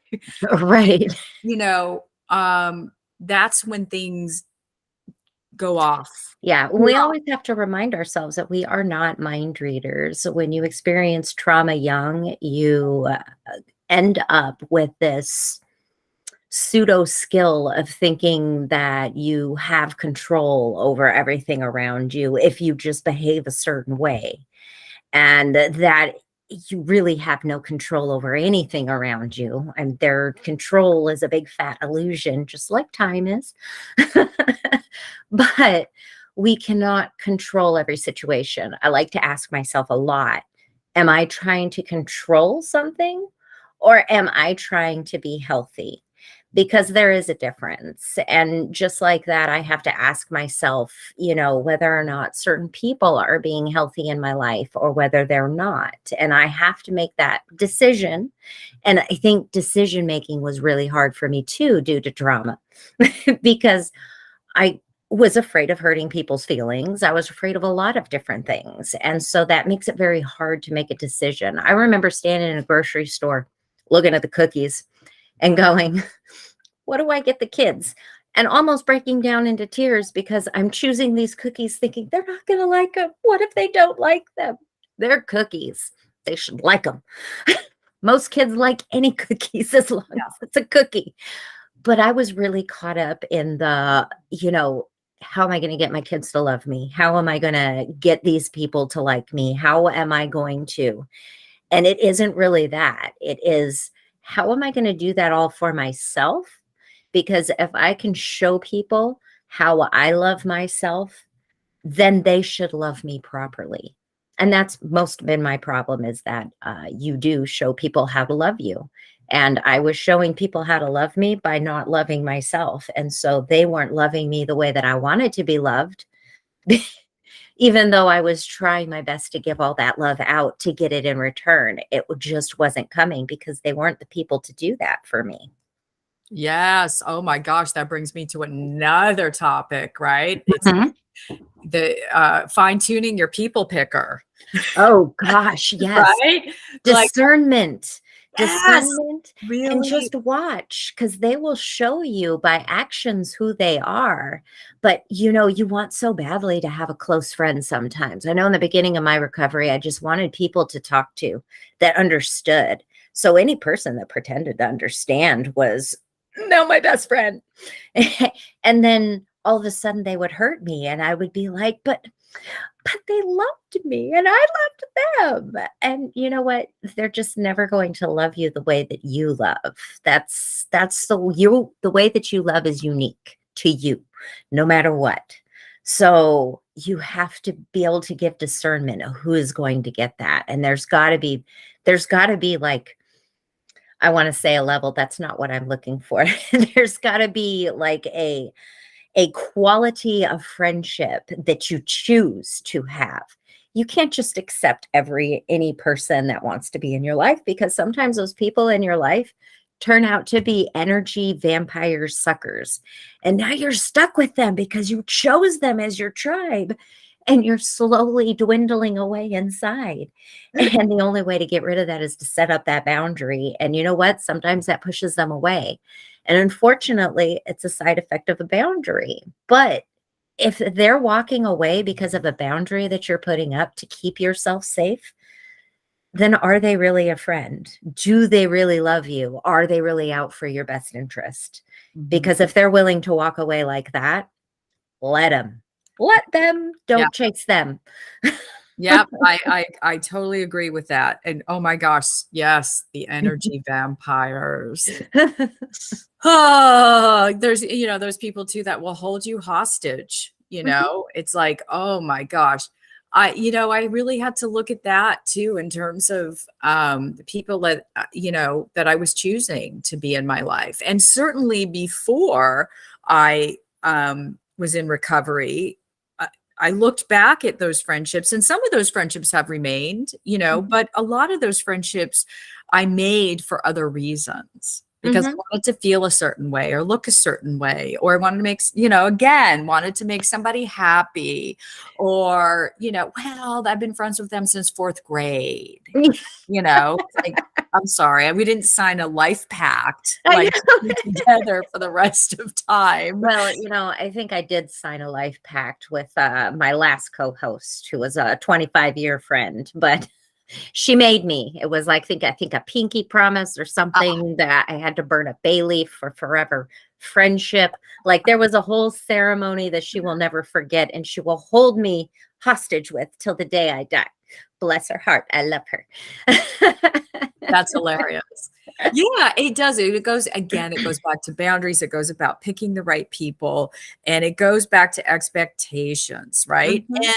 Right. you know, that's when things go off. Yeah, Go we off. always have to remind ourselves that we are not mind readers. When you experience trauma young, you end up with this pseudo skill of thinking that you have control over everything around you if you just behave a certain way, and that you really have no control over anything around you. And their control is a big fat illusion, just like time is. But we cannot control every situation. I like to ask myself a lot, am I trying to control something or am I trying to be healthy? Because there is a difference. And just like that, I have to ask myself, whether or not certain people are being healthy in my life or whether they're not. And I have to make that decision. And I think decision making was really hard for me too, due to trauma, because I was afraid of hurting people's feelings. I was afraid of a lot of different things. And so that makes it very hard to make a decision. I remember standing in a grocery store looking at the cookies and going, what do I get the kids? And almost breaking down into tears because I'm choosing these cookies thinking they're not going to like them. What if they don't like them? They're cookies. They should like them. Most kids like any cookies as long as it's a cookie. But I was really caught up in the, how am I going to get my kids to love me? How am I going to get these people to like me? How am I going to? And it isn't really that. It is, how am I going to do that all for myself? Because if I can show people how I love myself, then they should love me properly. And that's most been my problem, is that you do show people how to love you. And I was showing people how to love me by not loving myself. And so they weren't loving me the way that I wanted to be loved, even though I was trying my best to give all that love out to get it in return. It just wasn't coming because they weren't the people to do that for me. Yes. Oh my gosh. That brings me to another topic, right? It's the fine tuning your people picker. Oh gosh. Yes. Right? Discernment. Yes, Discernment. really. And just watch, because they will show you by actions who they are. But you want so badly to have a close friend sometimes. I know in the beginning of my recovery, I just wanted people to talk to that understood. So any person that pretended to understand was now my best friend. And then all of a sudden they would hurt me and I would be like, but they loved me and I loved them. And you know what? They're just never going to love you the way that you love. That's the way that you love is unique to you, no matter what. So you have to be able to give discernment of who is going to get that. And there's got to be like, I want to say a level. That's not what I'm looking for. There's got to be like a quality of friendship that you choose to have. You can't just accept any person that wants to be in your life, because sometimes those people in your life turn out to be energy vampire suckers. And now you're stuck with them because you chose them as your tribe. And you're slowly dwindling away inside. And the only way to get rid of that is to set up that boundary. And you know what? Sometimes that pushes them away. And unfortunately, it's a side effect of a boundary. But if they're walking away because of a boundary that you're putting up to keep yourself safe, then are they really a friend? Do they really love you? Are they really out for your best interest? Because if they're willing to walk away like that, let them. Let them, don't chase them. Yep. I totally agree with that. And oh my gosh, yes, the energy vampires. Oh, there's, those people too that will hold you hostage. It's like, oh my gosh. I really had to look at that too, in terms of the people that, that I was choosing to be in my life. And certainly before I was in recovery, I looked back at those friendships, and some of those friendships have remained, but a lot of those friendships I made for other reasons, because I wanted to feel a certain way or look a certain way, or I wanted to make, wanted to make somebody happy, or, well, I've been friends with them since 4th grade, like, I'm sorry, we didn't sign a life pact like together for the rest of time. Well, I think I did sign a life pact with my last co-host, who was a 25-year friend, but she made me. It was like, I think a pinky promise or something, that I had to burn a bay leaf for forever friendship. Like, there was a whole ceremony that she will never forget, and she will hold me hostage with till the day I die. Bless her heart. I love her. That's hilarious. Yeah, it does. It goes again, it goes back to boundaries. It goes about picking the right people, and it goes back to expectations, right? Mhm.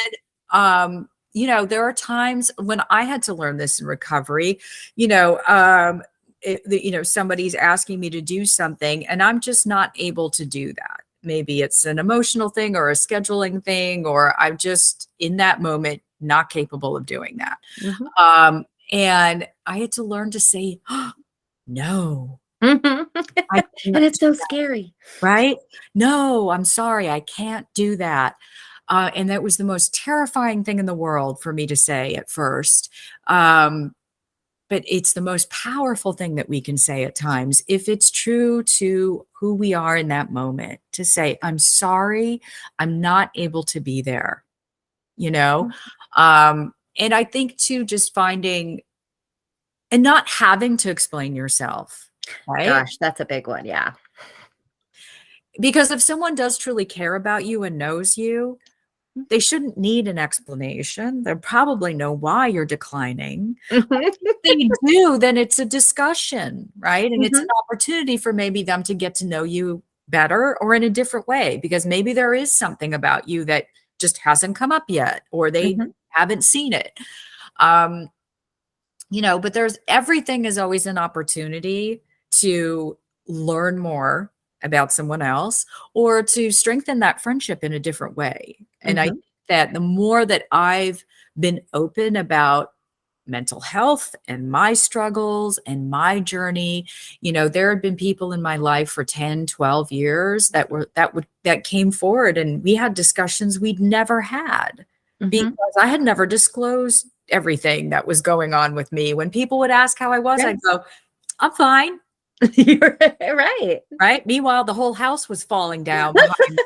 And there are times when I had to learn this in recovery, somebody's asking me to do something and I'm just not able to do that. Maybe it's an emotional thing or a scheduling thing, or I'm just in that moment not capable of doing that. Mhm. And I had to learn to say, no, Mhm. I And can't it's do so that, scary. right? No, I'm sorry, I can't do that. And that was the most terrifying thing in the world for me to say at first. But it's the most powerful thing that we can say at times if it's true to who we are in that moment, to say, I'm sorry, I'm not able to be there, you know? Mm. And I think too, just finding and not having to explain yourself, right? Gosh, that's a big one, yeah. Because if someone does truly care about you and knows you, they shouldn't need an explanation. They'll probably know why you're declining. Mhm. If they do, then it's a discussion, right? And it's an Mhm. opportunity for maybe them to get to know you better or in a different way, because maybe there is something about you that just hasn't come up yet, or they Mhm. haven't seen it. Um, but there's everything is always an opportunity to learn more about someone else or to strengthen that friendship in a different way. And I think Mhm. that the more that I've been open about mental health and my struggles and my journey, there had been people in my life for 10, 12 years that came forward, and we had discussions we'd never had Mhm. because I had never disclosed everything that was going on with me. When people would ask how I was, Right. I'd go, I'm fine. You're right. Right. Meanwhile, the whole house was falling down behind me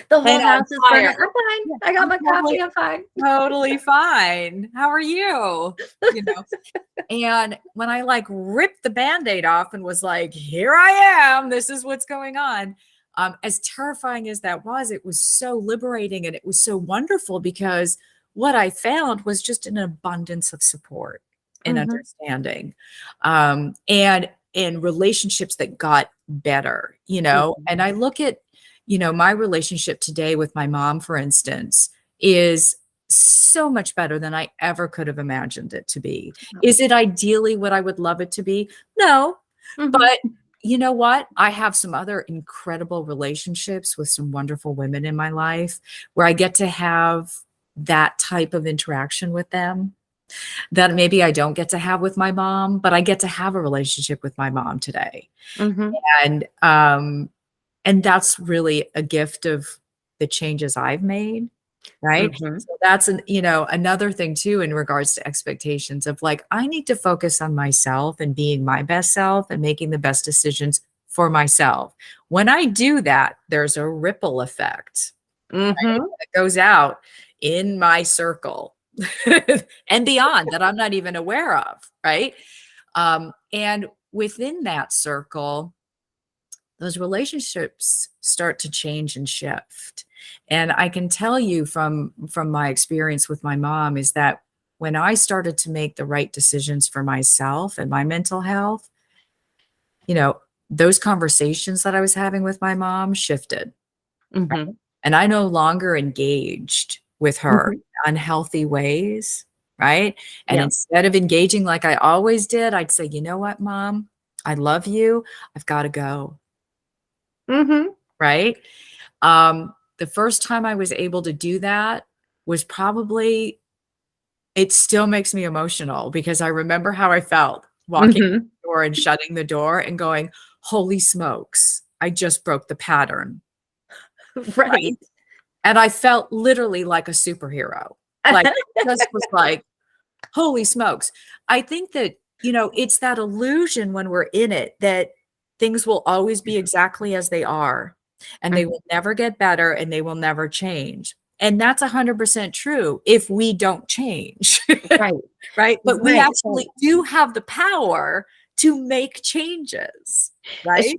The whole and on house is burning. fire. I'm fine. Yeah, I got I'm my totally, coffee. I'm fine. totally fine. How are you? You know, and when I like ripped the Band-Aid off and was like, here I am, this is what's going on. As terrifying as that was, it was so liberating and it was so wonderful because what I found was just an abundance of support and Mhm. understanding. And in relationships that got better, Mhm. and I look at, my relationship today with my mom, for instance, is so much better than I ever could have imagined it to be. Is it ideally what I would love it to be? No. Mhm. But you know what? I have some other incredible relationships with some wonderful women in my life where I get to have that type of interaction with them that maybe I don't get to have with my mom, but I get to have a relationship with my mom today. Mhm. And and that's really a gift of the changes I've made, right? Mhm. So that's another thing too in regards to expectations of like, I need to focus on myself and being my best self and making the best decisions for myself. When I do that, there's a ripple effect Mhm. that goes out in my circle and beyond that I'm not even aware of, right? And within that circle, those relationships start to change and shift. And I can tell you from my experience with my mom is that when I started to make the right decisions for myself and my mental health, you know, those conversations that I was having with my mom shifted. Mhm. And I no longer engaged with her Mhm. in unhealthy ways, right? And Yeah. instead of engaging like I always did, I'd say, you know what, mom, I love you. I've got to go. Mhm. Right? The first time I was able to do that was probably it still makes me emotional because I remember how I felt walking out Mhm. the door and shutting the door and going, "Holy smokes, I just broke the pattern." Right. Right? And I felt literally like a superhero. Like, just was like, "Holy smokes." I think that, it's that illusion when we're in it that things will always be exactly as they are, and they Mhm. will never get better, and they will never change. And that's 100% true if we don't change, Right. right? But we Right. So actually do have the power to make changes, it's right?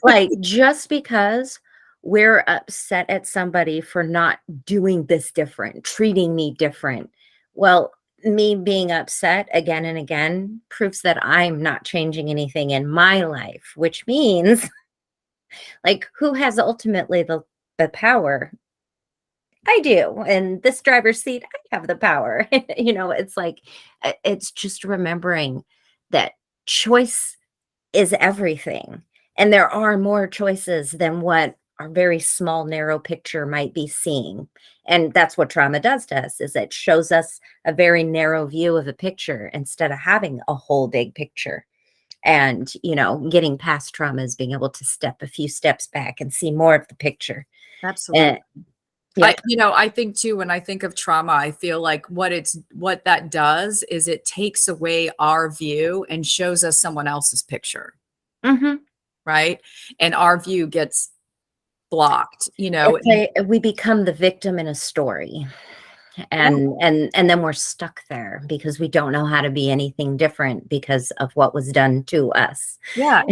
like just because we're upset at somebody for not doing this different, treating me different. Well, me being upset again and again proves that I'm not changing anything in my life, which means, like, who has ultimately the power? I do. And this driver's seat, I have the power. It's like, it's just remembering that choice is everything. And there are more choices than what our very small, narrow picture might be seeing. And that's what trauma does to us, is it shows us a very narrow view of a picture instead of having a whole big picture. And, getting past trauma is being able to step a few steps back and see more of the picture. Absolutely. And yep. I think too, when I think of trauma, I feel like what that does is it takes away our view and shows us someone else's picture, Mhm. right? And our view gets blocked, It's like we become the victim in a story. And then we're stuck there because we don't know how to be anything different because of what was done to us. Yeah,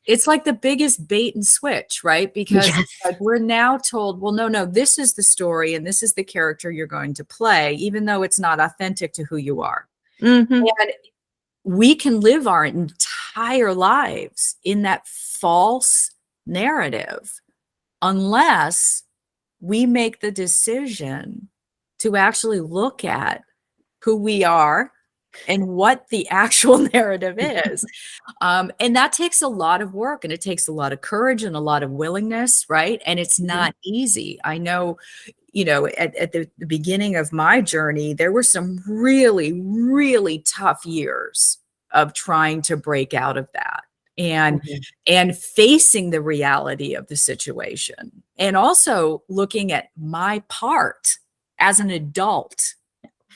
it's like the biggest bait and switch, right? Because Yes. like we're now told, well, no, this is the story and this is the character you're going to play, even though it's not authentic to who you are. Mhm. And we can live our entire lives in that false narrative unless we make the decision to actually look at who we are and what the actual narrative is. And that takes a lot of work and it takes a lot of courage and a lot of willingness, right? And it's not easy. I know, at the beginning of my journey, there were some really, really tough years of trying to break out of that and Mhm. and facing the reality of the situation and also looking at my part as an adult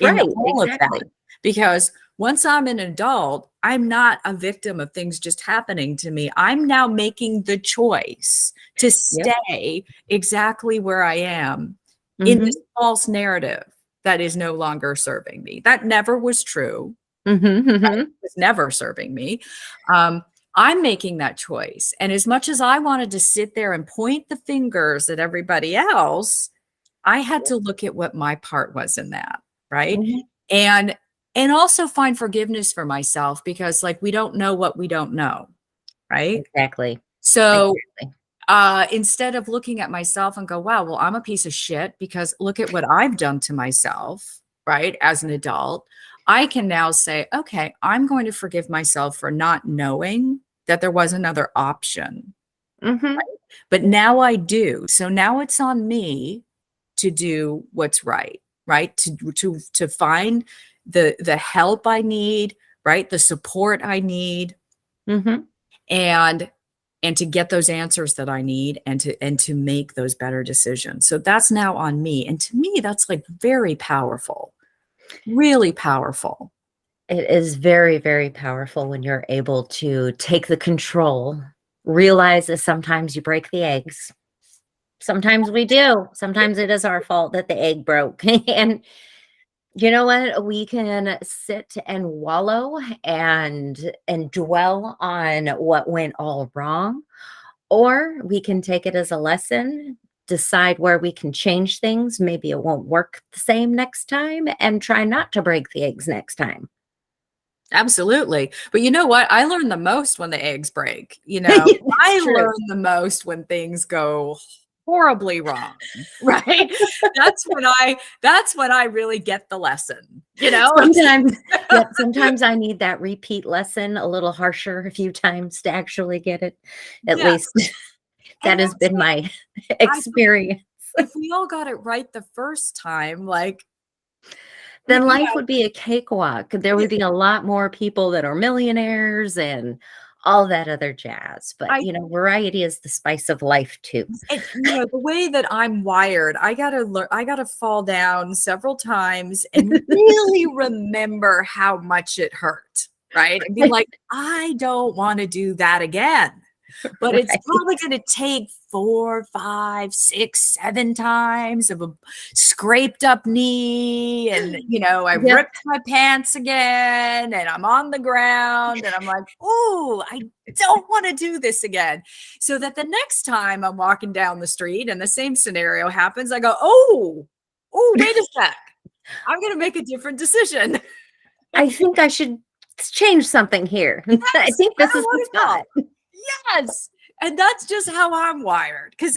in Right, all of that. exactly. Because once I'm an adult, I'm not a victim of things just happening to me. I'm now making the choice to Yep. stay exactly where I am in this Mhm. false narrative that is no longer serving me. That never was true. Mhm, It mhm. was never serving me. Um, I'm making that choice. And as much as I wanted to sit there and point the fingers at everybody else, I had to look at what my part was in that, right? Mhm. And and also find forgiveness for myself because like we don't know what we don't know, right? Exactly. So Exactly. instead of looking at myself and go, wow, well, I'm a piece of shit because look at what I've done to myself, right? As an adult, I can now say, okay, I'm going to forgive myself for not knowing that there was another option. Mhm. But now I do. So now it's on me to do what's right, right? To find the help I need, right? The support I need Mhm. and and to get those answers that I need and to make those better decisions. So that's now on me. And to me, that's like very powerful, really powerful. It is very, very powerful when you're able to take the control, realize that sometimes you break the eggs. Sometimes we do. Sometimes it is our fault that the egg broke. And you know what? We can sit and wallow and dwell on what went all wrong, or we can take it as a lesson, decide where we can change things. Maybe it won't work the same next time, and try not to break the eggs next time. Absolutely. But you know what? I learn the most when the eggs break. It's I true. learn the most when things go horribly wrong, right? That's when I really get the lesson, you know? Sometimes, yep, sometimes I need that repeat lesson a little harsher a few times to actually get it. At Yeah. least And that has that's been it. my I experience. if we all got it right the first time, like, Then you life would be a cakewalk. There know, would be a lot more people that are millionaires and all that other jazz. But, I variety is the spice of life too. and, the way that I'm wired, I gotta fall down several times and really remember how much it hurt, right? And be like, "I don't wanna do that again." But it's Right. probably gonna take 4, 5, 6, 7 times of a scraped up knee and, I Yep. ripped my pants again and I'm on the ground and I'm like, "Ooh, I don't wanna do this again." So that the next time I'm walking down the street and the same scenario happens, I go, "Oh, oh, wait a sec. I'm going to make a different decision. I think I should change something here. I Yes, think I this don't is the want to spot. go. Yes. And that's just how I'm wired. Because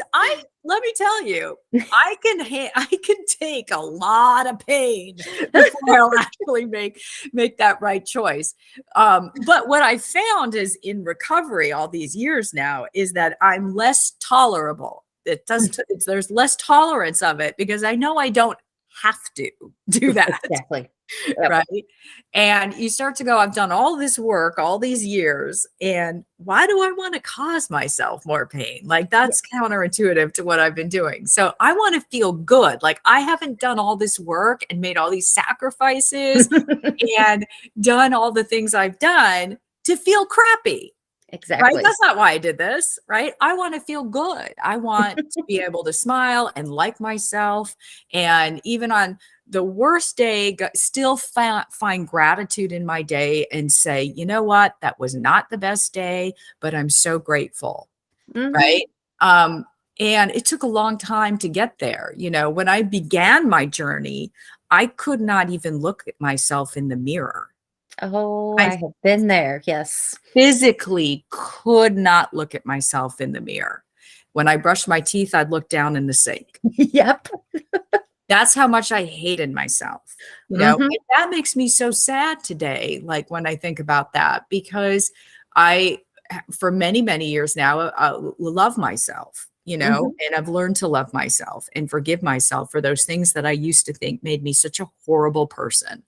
let me tell you, I can take a lot of pain before I'll actually make that right choice. But what I found is in recovery all these years now is that I'm less tolerable. There's less tolerance of it because I know I don't have to do that. Exactly. Yep. Right. And you start to go, I've done all this work all these years. And why do I want to cause myself more pain? Like that's counterintuitive to what I've been doing. So I want to feel good. Like I haven't done all this work and made all these sacrifices and done all the things I've done to feel crappy. Right? Exactly. That's not why I did this, right? I want to feel good. I want to be able to smile and like myself. And even on the worst day, still find gratitude in my day and say, you know what? That was not the best day, but I'm so grateful. Right. And it took a long time to get there. You know, when I began my journey, I could not even look at myself in the mirror. Oh, I I have been there. Yes. physically could not look at myself in the mirror. When I brushed my teeth, I'd look down in the sink. Yep. That's how much I hated myself, and that makes me so sad today. Like when I think about that, because for many, many years now, love myself, and I've learned to love myself and forgive myself for those things that I used to think made me such a horrible person.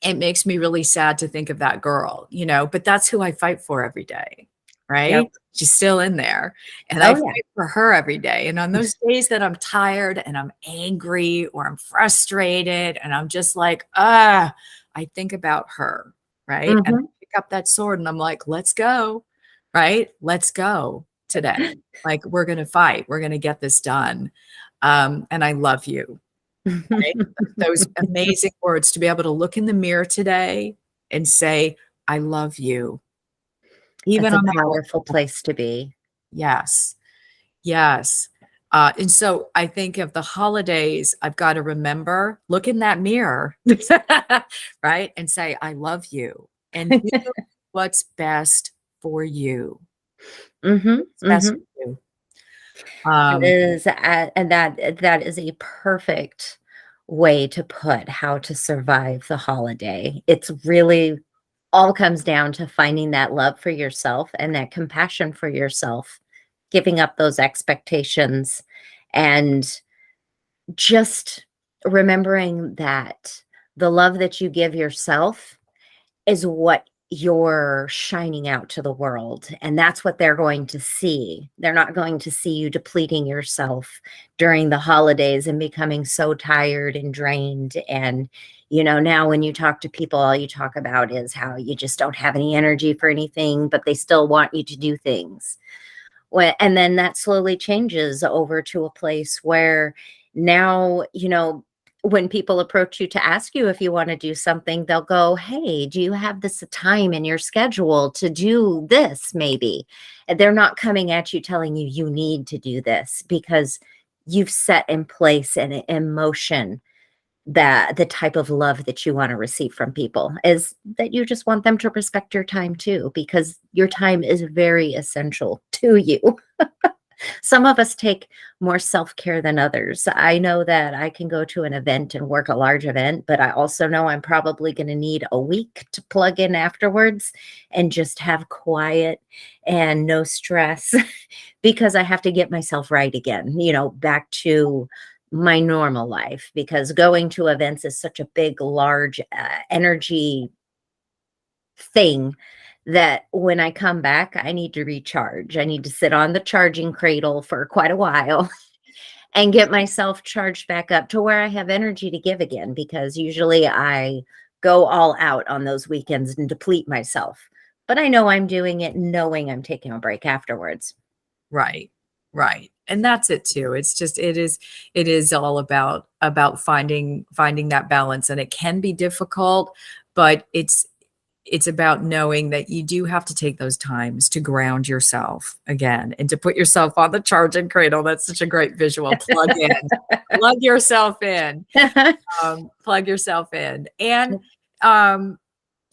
It makes me really sad to think of that girl, but that's who I fight for every day, right? Yep. She's still in there. And I Oh, yeah. fight for her every day. And on those days that I'm tired and I'm angry or I'm frustrated and I'm just like, I think about her, right? And I pick up that sword and I'm like, let's go, right? Let's go today. Like we're going to fight. We're going to get this done. And I love you. Right? Those amazing words to be able to look in the mirror today and say, I love you. Even That's a on that. powerful place to be. Yes. Yes. And so I think of the holidays, I've got to remember, look in that mirror, right? And say, I love you and do what's best for you. What's best for you. And that is a perfect way to put how to survive the holiday. It's really all comes down to finding that love for yourself and that compassion for yourself, giving up those expectations, and just remembering that the love that you give yourself is what you're shining out to the world. And that's what they're going to see. They're not going to see you depleting yourself during the holidays and becoming so tired and drained. And, now when you talk to people, all you talk about is how you just don't have any energy for anything, but they still want you to do things. And then that slowly changes over to a place where now, when people approach you to ask you if you want to do something, they'll go, hey, do you have this time in your schedule to do this maybe? And they're not coming at you telling you you need to do this because you've set in place an emotion that the type of love that you want to receive from people is that you just want them to respect your time too, because your time is very essential to you. Some of us take more self-care than others. I know that I can go to an event and work a large event, but I also know I'm probably going to need a week to plug in afterwards and just have quiet and no stress because I have to get myself right again, back to my normal life, because going to events is such a big, large energy thing that when I come back, I need to recharge. I need to sit on the charging cradle for quite a while and get myself charged back up to where I have energy to give again, because usually I go all out on those weekends and deplete myself. But I know I'm doing it knowing I'm taking a break afterwards. Right. Right. And that's it too. It's just, it is all about finding that balance, and it can be difficult, but it's about knowing that you do have to take those times to ground yourself again and to put yourself on the charging cradle. That's such a great visual. Plug yourself in, plug yourself in. And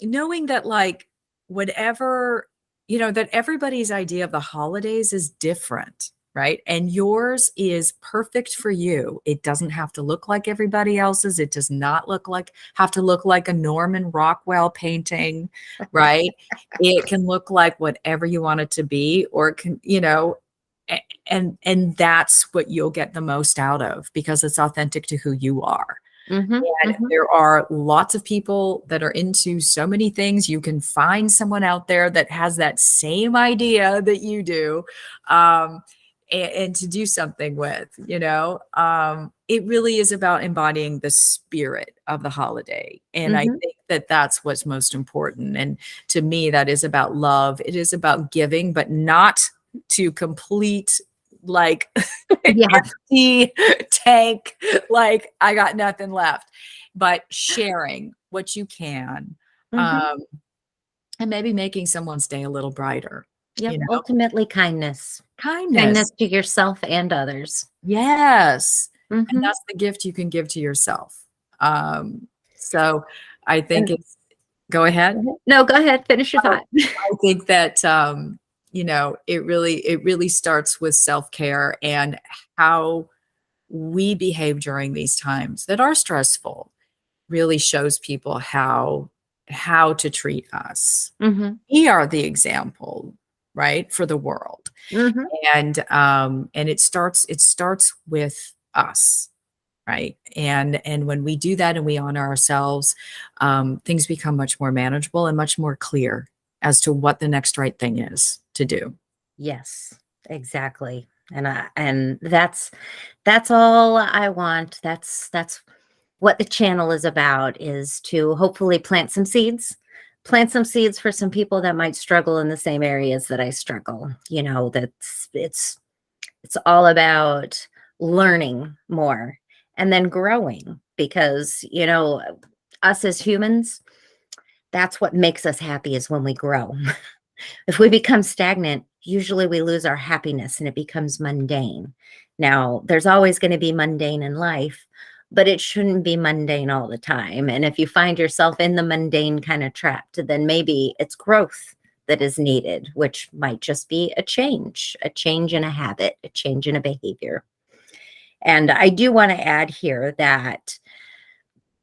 knowing that like whatever, you know, that everybody's idea of the holidays is different, right? And yours is perfect for you. It doesn't have to look like everybody else's. It does not have to look like a Norman Rockwell painting, right? It can look like whatever you want it to be, or it can, you know, and that's what you'll get the most out of because it's authentic to who you are. And there are lots of people that are into so many things. You can find someone out there that has that same idea that you do, and to do something with, you know. It really is about embodying the spirit of the holiday. And I think that that's what's most important. And to me, that is about love. It is about giving, but not to complete like empty tank, like I got nothing left, but sharing what you can, and maybe making someone's day a little brighter. Yep. You know? Ultimately, kindness Kindness to yourself and others. Yes. And that's the gift you can give to yourself. So I think it's, go ahead. No, go ahead. Finish your thought. I think that, you know, it really starts with self-care and how we behave during these times that are stressful really shows people how to treat us. We are the example, right, for the world. And it starts with us, right? And when we do that and we honor ourselves, things become much more manageable and much more clear as to what the next right thing is to do. Yes, exactly. And that's all I want. That's what the channel is about, is to hopefully plant some seeds for some people that might struggle in the same areas that I struggle. You know, it's all about learning more and then growing, because, you know, us as humans, that's what makes us happy, is when we grow. If we become stagnant, usually we lose our happiness and it becomes mundane. Now, there's always going to be mundane in life, but it shouldn't be mundane all the time. And if you find yourself in the mundane kind of trapped, then maybe it's growth that is needed, which might just be a change in a habit, a change in a behavior. And I do want to add here that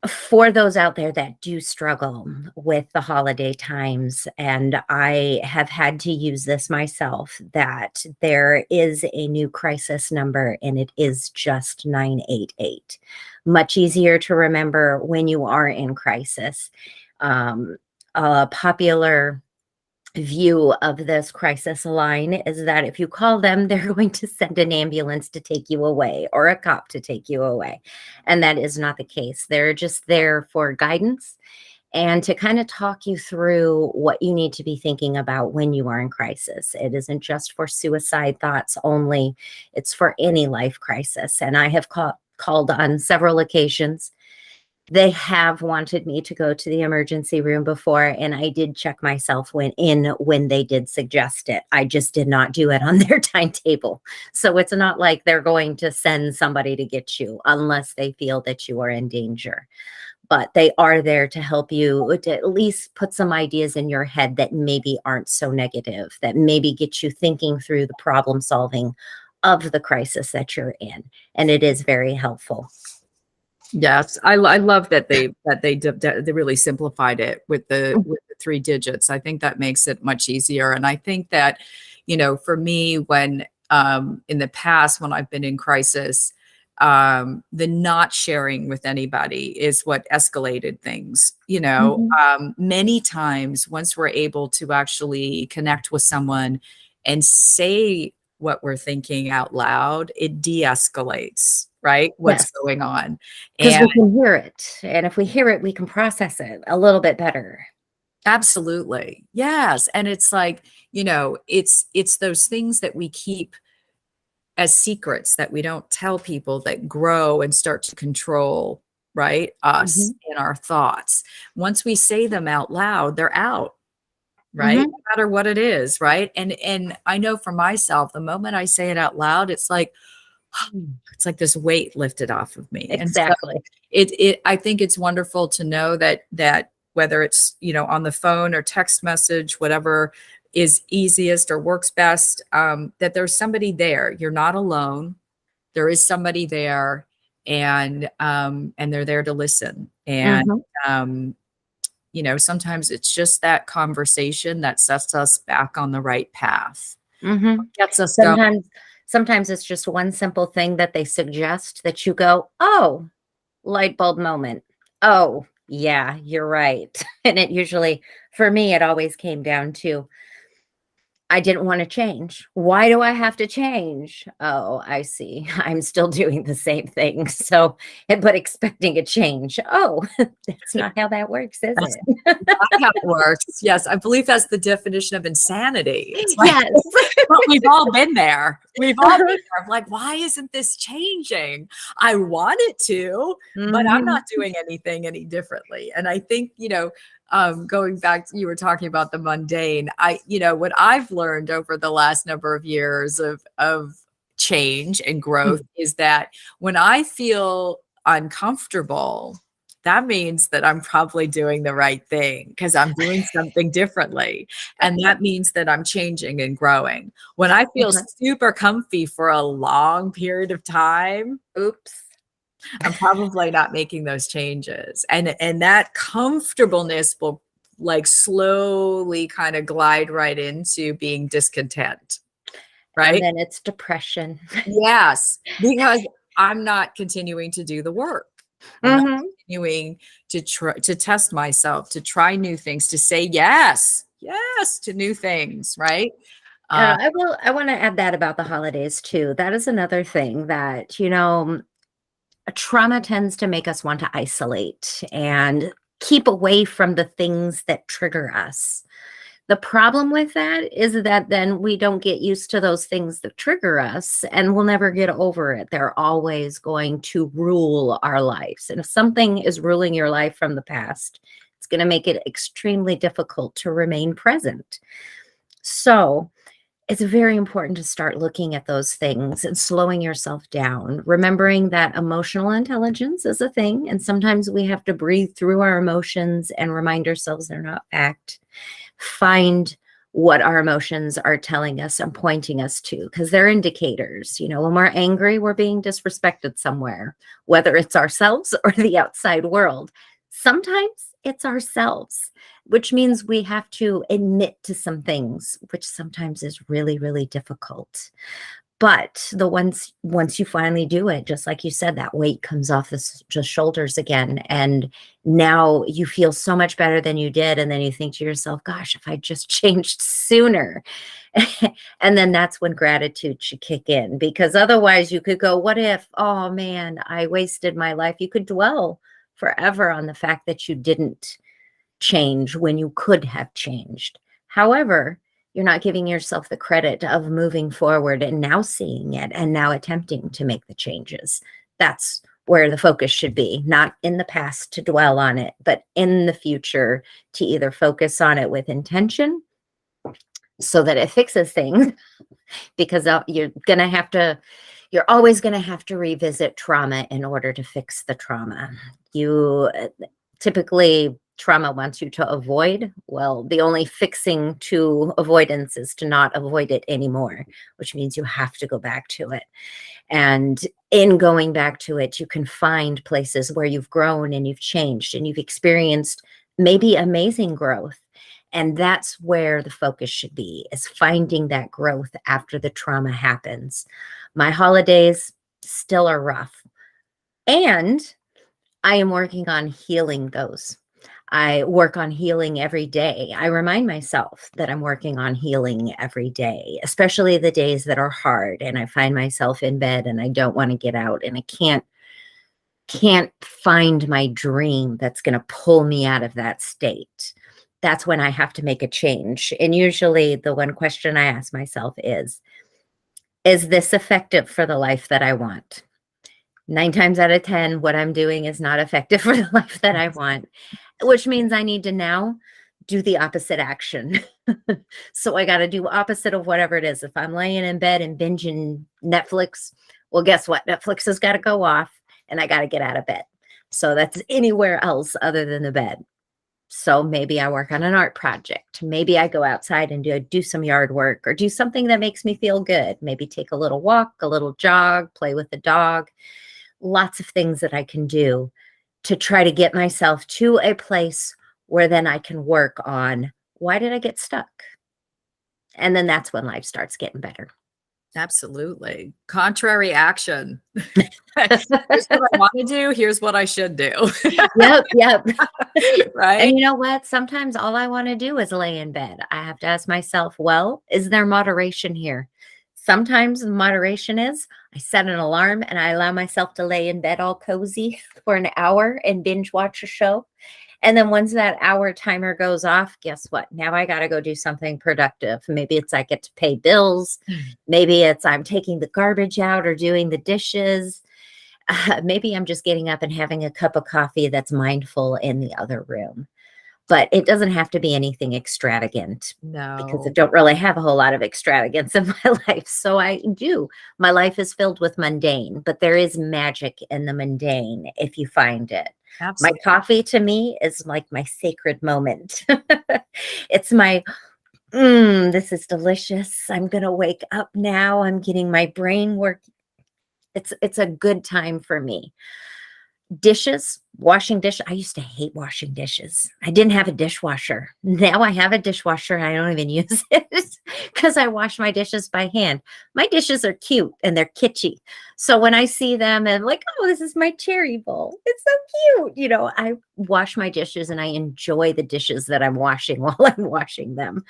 for those out there that do struggle with the holiday times, and I have had to use this myself, that there is a new crisis number, and it is just 988. Much easier to remember when you are in crisis. A popular view of this crisis line is that if you call them, they're going to send an ambulance to take you away, or a cop to take you away. And that is not the case. They're just there for guidance and to kind of talk you through what you need to be thinking about when you are in crisis. It isn't just for suicide thoughts only, it's for any life crisis. And I have called on several occasions. They have wanted me to go to the emergency room before, and I did check myself when they did suggest it. I just did not do it on their timetable. So it's not like they're going to send somebody to get you unless they feel that you are in danger. But they are there to help you, to at least put some ideas in your head that maybe aren't so negative, that maybe get you thinking through the problem solving of the crisis that you're in. And it is very helpful. Yes, I love that they really simplified it with the 3 digits. I think that makes it much easier. And I think that, you know, for me, when in the past, when I've been in crisis, the not sharing with anybody is what escalated things. You know, many times once we're able to actually connect with someone and say what we're thinking out loud, it de-escalates, right? What's going on. Because we can hear it. And if we hear it, we can process it a little bit better. Absolutely. Yes. And it's like, you know, it's those things that we keep as secrets that we don't tell people, that grow and start to control right? Us Mhm. and our thoughts. Once we say them out loud, they're out, right? Mhm. No matter what it is, right? And I know for myself, the moment I say it out loud, it's like it's like this weight lifted off of me. And so Exactly. I think it's wonderful to know that whether it's, on the phone or text message, whatever is easiest or works best, that there's somebody there. You're not alone. There is somebody there, and they're there to listen. And Mhm. um, sometimes it's just that conversation that sets us back on the right path, Mhm. gets us going. Sometimes it's just one simple thing that they suggest that you go, "Oh, light bulb moment. Oh, yeah, you're right." And it usually, for me, it always came down to, I didn't want to change. Why do I have to change? Oh, I see. I'm still doing the same thing. So, but expecting a change. Oh, that's not how that works, is That's it? not how it works. Yes, I believe that's the definition of insanity. It's like, Yes. but we've all been there. We've all been there. Like, why isn't this changing? I want it to, but I'm Mhm. not doing anything any differently. And I think, going back, you were talking about the mundane. What I've learned over the last number of years of change and growth is that when I feel uncomfortable, that means that I'm probably doing the right thing because I'm doing something differently. And that means that I'm changing and growing. When I feel Uh-huh. super comfy for a long period of time, Oops. I'm probably not making those changes. And that comfortableness will like slowly kind of glide right into being discontent, And right? then it's depression. Yes, because I'm not continuing to do the work. I'm not Mhm. continuing to test myself, to try new things, to say yes to new things, right? Uh, I want to add that about the holidays too. That is another thing that, trauma tends to make us want to isolate and keep away from the things that trigger us. The problem with that is that then we don't get used to those things that trigger us and we'll never get over it. They're always going to rule our lives. And if something is ruling your life from the past, it's going to make it extremely difficult to remain present. So, it's very important to start looking at those things and slowing yourself down, remembering that emotional intelligence is a thing. And sometimes we have to breathe through our emotions and remind ourselves they're not fact. Find what our emotions are telling us and pointing us to, because they're indicators. When we're angry, we're being disrespected somewhere, whether it's ourselves or the outside world. Sometimes it's ourselves, which means we have to admit to some things, which sometimes is really, really difficult. But once you finally do it, just like you said, that weight comes off the shoulders again, and now you feel so much better than you did, and then you think to yourself, "Gosh, if I just changed sooner." And then that's when gratitude should kick in, because otherwise you could go, "What if? Oh man, I wasted my life." You could dwell forever on the fact that you didn't change when you could have changed. However, you're not giving yourself the credit of moving forward and now seeing it and now attempting to make the changes. That's where the focus should be, not in the past to dwell on it, but in the future to either focus on it with intention so that it fixes things, because you're always going to have to revisit trauma in order to fix the trauma. You typically, trauma wants you to avoid. Well, the only fixing to avoidance is to not avoid it anymore, which means you have to go back to it. And in going back to it, you can find places where you've grown and you've changed and you've experienced maybe amazing growth. And that's where the focus should be, is finding that growth after the trauma happens. My holidays still are rough, and I am working on healing those. I work on healing every day. I remind myself that I'm working on healing every day, especially the days that are hard and I find myself in bed and I don't want to get out and I can't find my dream that's going to pull me out of that state. That's when I have to make a change. And usually the one question I ask myself is this effective for the life that I want? 9 times out of 10, what I'm doing is not effective for the life that I want, which means I need to now do the opposite action. So I got to do opposite of whatever it is. If I'm laying in bed and binging Netflix, well, guess what? Netflix has got to go off and I got to get out of bed. So that's anywhere else other than the bed. So maybe I work on an art project. Maybe I go outside and do some yard work or do something that makes me feel good. Maybe take a little walk, a little jog, play with the dog. Lots of things that I can do to try to get myself to a place where then I can work on why did I get stuck? And then that's when life starts getting better. Absolutely. Contrary action. Here's what I want to do. Here's what I should do. Yep. Right. And you know what? Sometimes all I want to do is lay in bed. I have to ask myself, well, is there moderation here? Sometimes the moderation is I set an alarm and I allow myself to lay in bed all cozy for an hour and binge watch a show. And then once that hour timer goes off, guess what? Now I got to go do something productive. Maybe it's I get to pay bills. Maybe it's I'm taking the garbage out or doing the dishes. Maybe I'm just getting up and having a cup of coffee that's mindful in the other room. But it doesn't have to be anything extravagant because I No. don't really have a whole lot of extravagance in my life. So I do. My life is filled with mundane, but there is magic in the mundane if you find it. My Absolutely. coffee to me is like my sacred moment. It's my, this is delicious. I'm going to wake up now. I'm getting my brain work. It's a good time for me. Dishes, washing dishes. I used to hate washing dishes. I didn't have a dishwasher. Now I have a dishwasher and I don't even use it because I wash my dishes by hand. My dishes are cute and they're kitschy. So when I see them and I'm like, oh, this is my cherry bowl. It's so cute. You know, I wash my dishes and I enjoy the dishes that I'm washing while I'm washing them.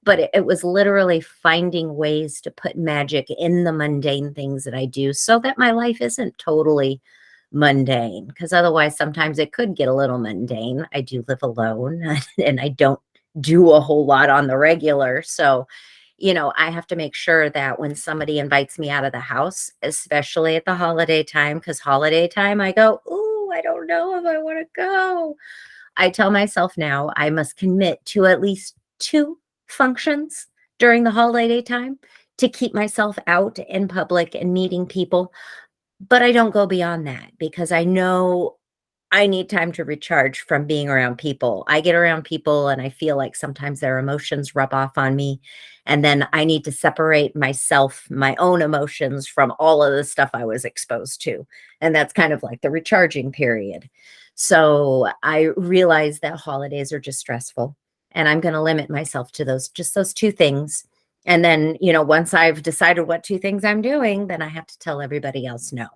But it was literally finding ways to put magic in the mundane things that I do so that my life isn't totally mundane, because otherwise sometimes it could get a little mundane. I do live alone and I don't do a whole lot on the regular. So, you know, I have to make sure that when somebody invites me out of the house, especially at the holiday time, because holiday time I go, ooh, I don't know if I want to go. I tell myself now I must commit to at least 2 functions during the holiday time to keep myself out in public and meeting people. But I don't go beyond that because I know I need time to recharge from being around people. I get around people and I feel like sometimes their emotions rub off on me. And then I need to separate myself, my own emotions from all of the stuff I was exposed to. And that's kind of like the recharging period. So I realize that holidays are just stressful and I'm going to limit myself to those 2 things. And then, you know, once I've decided what 2 things I'm doing, then I have to tell everybody else, no,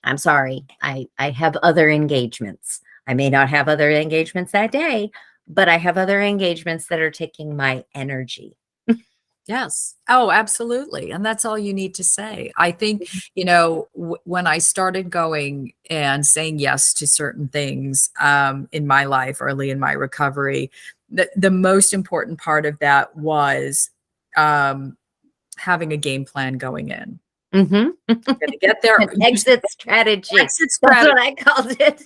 I'm sorry. I have other engagements. I may not have other engagements that day, but I have other engagements that are taking my energy. Yes. Oh, absolutely. And that's all you need to say. I think, you know, when I started going and saying yes to certain things in my life early in my recovery, the most important part of that was having a game plan going in. Mhm. I'm going to get there. An exit strategy. Exit That's strategy. what I called it.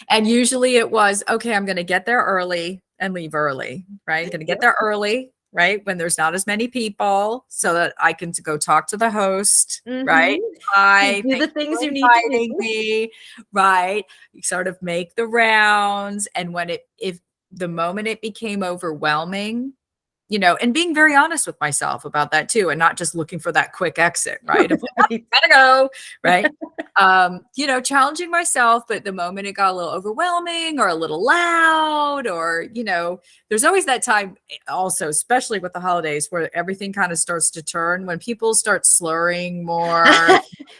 And usually it was, okay, I'm going to get there early and leave early, right? Going to get there early, right? When there's not as many people so that I can go talk to the host, right? Hi, Do thank the you things for you need to inviting do. me, right? You sort of make the rounds. And if the moment it became overwhelming, you know, and being very honest with myself about that too, and not just looking for that quick exit, right? Of, Right. gotta go, right? You know, challenging myself, but the moment it got a little overwhelming or a little loud, or, you know, there's always that time also, especially with the holidays, where everything kind of starts to turn when people start slurring more,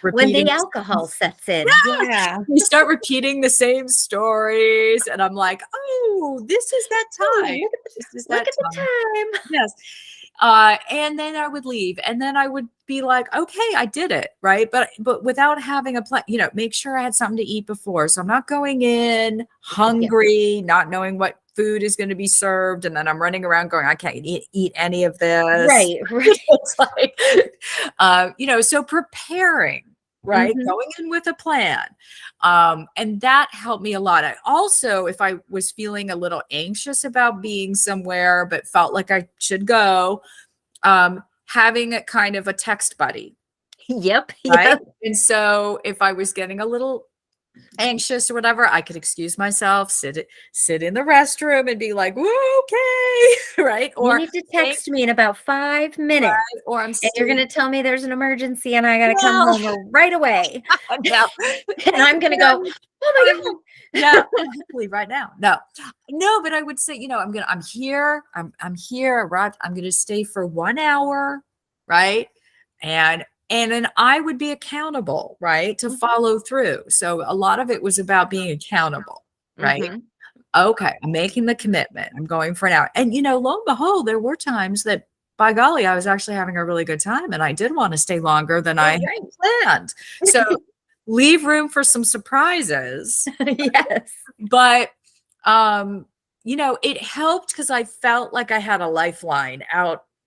When repeating the alcohol sets in. Yeah. you start repeating the same stories, and I'm like, oh, this is that Oh, time. This is look that at the time. time. Yes. And then I would leave, and then I would be like, okay, I did it. Right. But without having a plan, you know, make sure I had something to eat before. So I'm not going in Yeah. hungry, not knowing what food is going to be served. And then I'm running around going, I can't eat any of this. Right. It's like, you know, so preparing. right? Mhm. Going in with a plan. And that helped me a lot. I also, if I was feeling a little anxious about being somewhere, but felt like I should go, having a kind of a text buddy, Yep, right? yep. And so if I was getting a little anxious or whatever, I could excuse myself, sit in the restroom and be like, "Woo, okay," right? You need to Think, text me in about 5 minutes, or I'm and you're sitting. gonna tell me there's an emergency and I gotta come Well, home right away. no, And I'm gonna go, "Oh I my would, god." yeah, leave right now. No, no, but I would say, I'm here. I'm here. Right. I'm going to stay for 1 hour. Right. And then I would be accountable, right, to Mhm, follow through. So a lot of it was about being accountable, right? mhm. Okay, I'm making the commitment. I'm going for an hour. And lo and behold, there were times that, by golly, I was actually having a really good time and I did want to stay longer than I had Right. planned. So leave room for some surprises. Yes. But it helped because I felt like I had a lifeline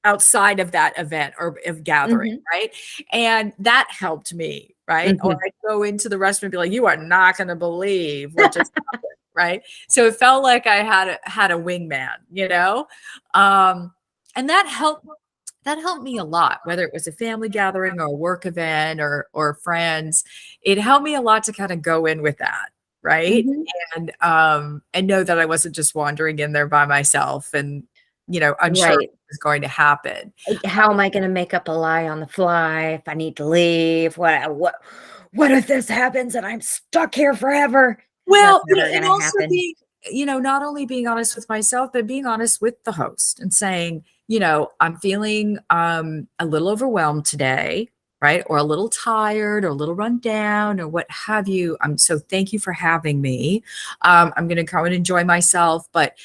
outside of that event or of gathering, Mhm, right? And that helped me, right? Or mhm. I'd go into the restaurant and be like, "You are not going to believe what just happened," right? So it felt like I had a wingman, um, and that helped me a lot, whether it was a family gathering or a work event or friends. It helped me a lot to kind of go in with that, right? Mhm. And know that I wasn't just wandering in there by myself and unsure Right. what was going to happen. How am I gonna make up a lie on the fly if I need to leave? What if this happens and I'm stuck here forever? 'Cause that's Well, never and gonna also happen. being, not only being honest with myself, but being honest with the host and saying, I'm feeling a little overwhelmed today, right? Or a little tired or a little run down or what have you. So thank you for having me. I'm going to come and enjoy myself, but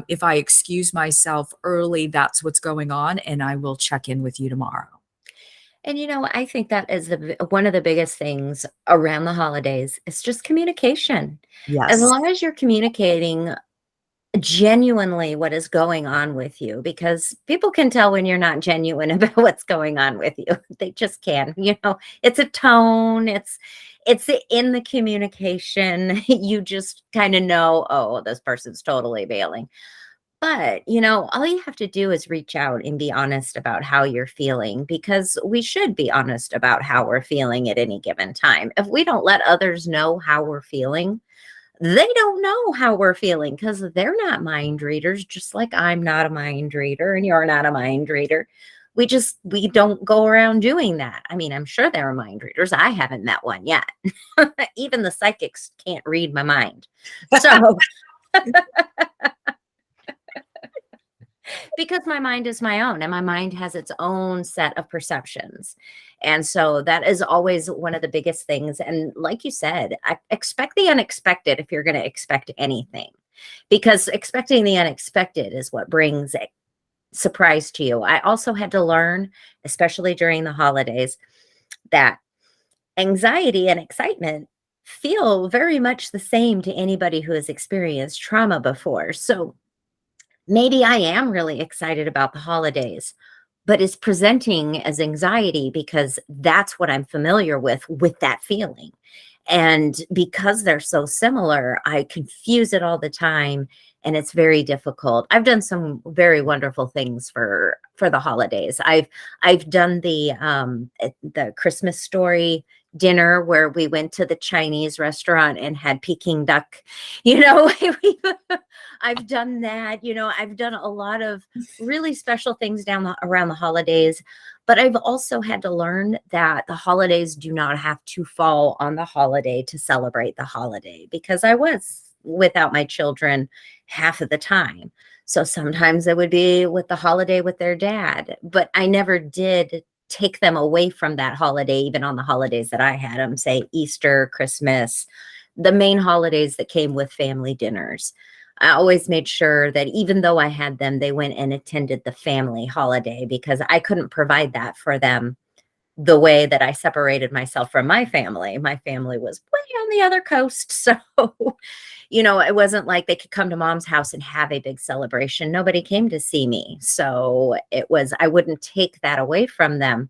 if I excuse myself early, that's what's going on, and I will check in with you tomorrow. And, I think that is one of the biggest things around the holidays. It's just communication. As Yes. long as you're communicating genuinely what is going on with you, because people can tell when you're not genuine about what's going on with you. They just can. It's a tone, it's in the communication. You just kind of know, oh, this person's totally bailing. But, all you have to do is reach out and be honest about how you're feeling, because we should be honest about how we're feeling at any given time. If we don't let others know how we're feeling, they don't know how we're feeling because they're not mind readers, just like I'm not a mind reader and you're not a mind reader. We don't go around doing that. I mean, I'm sure there are mind readers. I haven't met one yet. Even the psychics can't read my mind. So, because my mind is my own and my mind has its own set of perceptions. And so that is always one of the biggest things. And like you said, expect the unexpected if you're going to expect anything, because expecting the unexpected is what brings surprise to you. I also had to learn, especially during the holidays, that anxiety and excitement feel very much the same to anybody who has experienced trauma before. So maybe I am really excited about the holidays, but it's presenting as anxiety because that's what I'm familiar with that feeling. And because they're so similar, I confuse it all the time and it's very difficult. I've done some very wonderful things for the holidays. I've done the Christmas story dinner where we went to the Chinese restaurant and had Peking duck. You know, I've done that. I've done a lot of really special things around the holidays, but I've also had to learn that the holidays do not have to fall on the holiday to celebrate the holiday, because I was without my children half of the time. So sometimes it would be with the holiday with their dad, but I never did take them away from that holiday, even on the holidays that I had them, say Easter, Christmas, the main holidays that came with family dinners. I always made sure that even though I had them, they went and attended the family holiday, because I couldn't provide that for them the way that I separated myself from my family. My family was way on the other coast. So, it wasn't like they could come to mom's house and have a big celebration. Nobody came to see me. So I wouldn't take that away from them.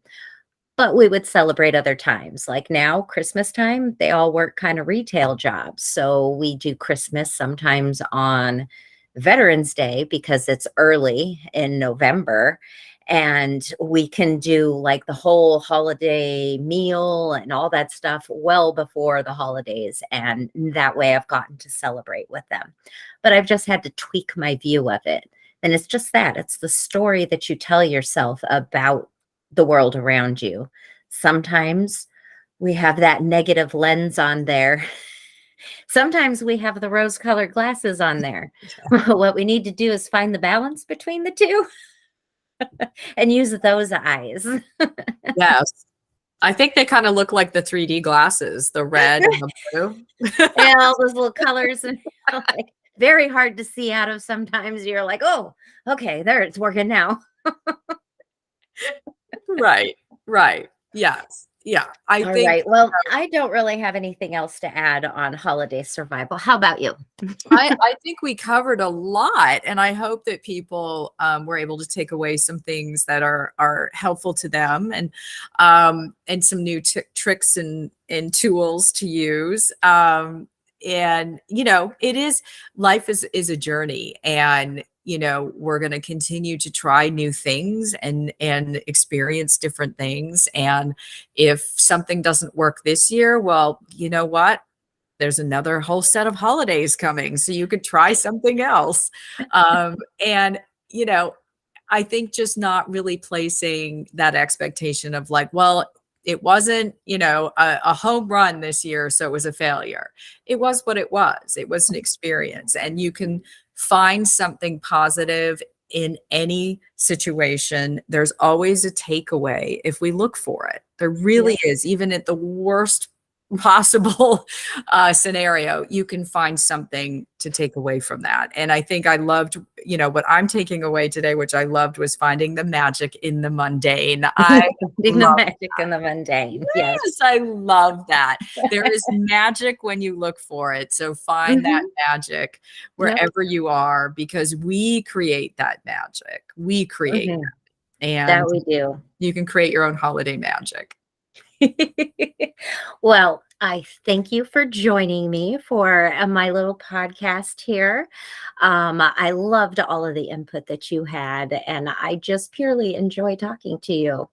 but we would celebrate other times. Like now, Christmas time, they all work kind of retail jobs. So we do Christmas sometimes on Veterans Day because it's early in November. And we can do like the whole holiday meal and all that stuff well before the holidays. And that way I've gotten to celebrate with them. But I've just had to tweak my view of it. And it's just that it's the story that you tell yourself about the world around you. Sometimes we have that negative lens on there. Sometimes we have the rose colored glasses on there. What we need to do is find the balance between the two and use those eyes. Yes. I think they kind of look like the 3D glasses, the red and the blue. Yeah, all those little colors and like very hard to see out of sometimes. You're like, oh, okay, there it's working now. Right. Right. Yes. Yeah. I All think right. Well, I don't really have anything else to add on holiday survival. How about you? I think we covered a lot, and I hope that people were able to take away some things that are helpful to them, and some new tricks and tools to use. And it is life is a journey, and we're going to continue to try new things and experience different things. And if something doesn't work this year, well, you know what? There's another whole set of holidays coming, so you could try something else. And, I think just not really placing that expectation of like, well, it wasn't, a home run this year, so it was a failure. It was what it was. It was an experience, and you can find something positive in any situation. There's always a takeaway if we look for it. There really is, even at the worst possible scenario, you can find something to take away from that. And I think I loved, what I'm taking away today, which I loved, was finding the magic in the mundane. Finding the magic in the mundane. Yes. Yes, I love that. There is magic when you look for it. So find that magic wherever you are, because we create that magic. We create that. And that we do. You can create your own holiday magic. Well, I thank you for joining me for my little podcast here. I loved all of the input that you had, and I just purely enjoy talking to you.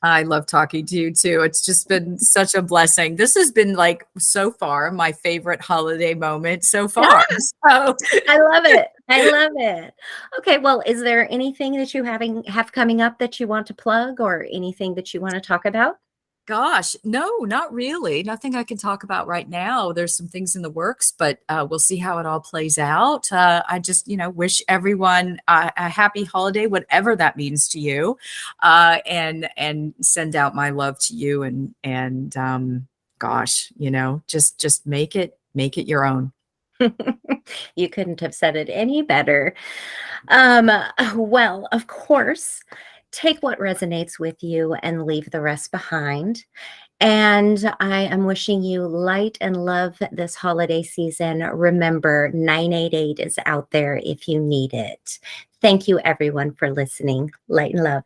I love talking to you too. It's just been such a blessing. This has been like so far my favorite holiday moment so far. So I love it. I love it. Okay, well, is there anything that you have coming up that you want to plug, or anything that you want to talk about? Gosh, no, not really. Nothing I can talk about right now. There's some things in the works, but we'll see how it all plays out. I just, wish everyone a happy holiday, whatever that means to you, and send out my love to you. And gosh, just make it your own. You couldn't have said it any better. Well, of course, take what resonates with you and leave the rest behind. And I am wishing you light and love this holiday season. Remember, 988 is out there if you need it. Thank you, everyone, for listening. Light and love.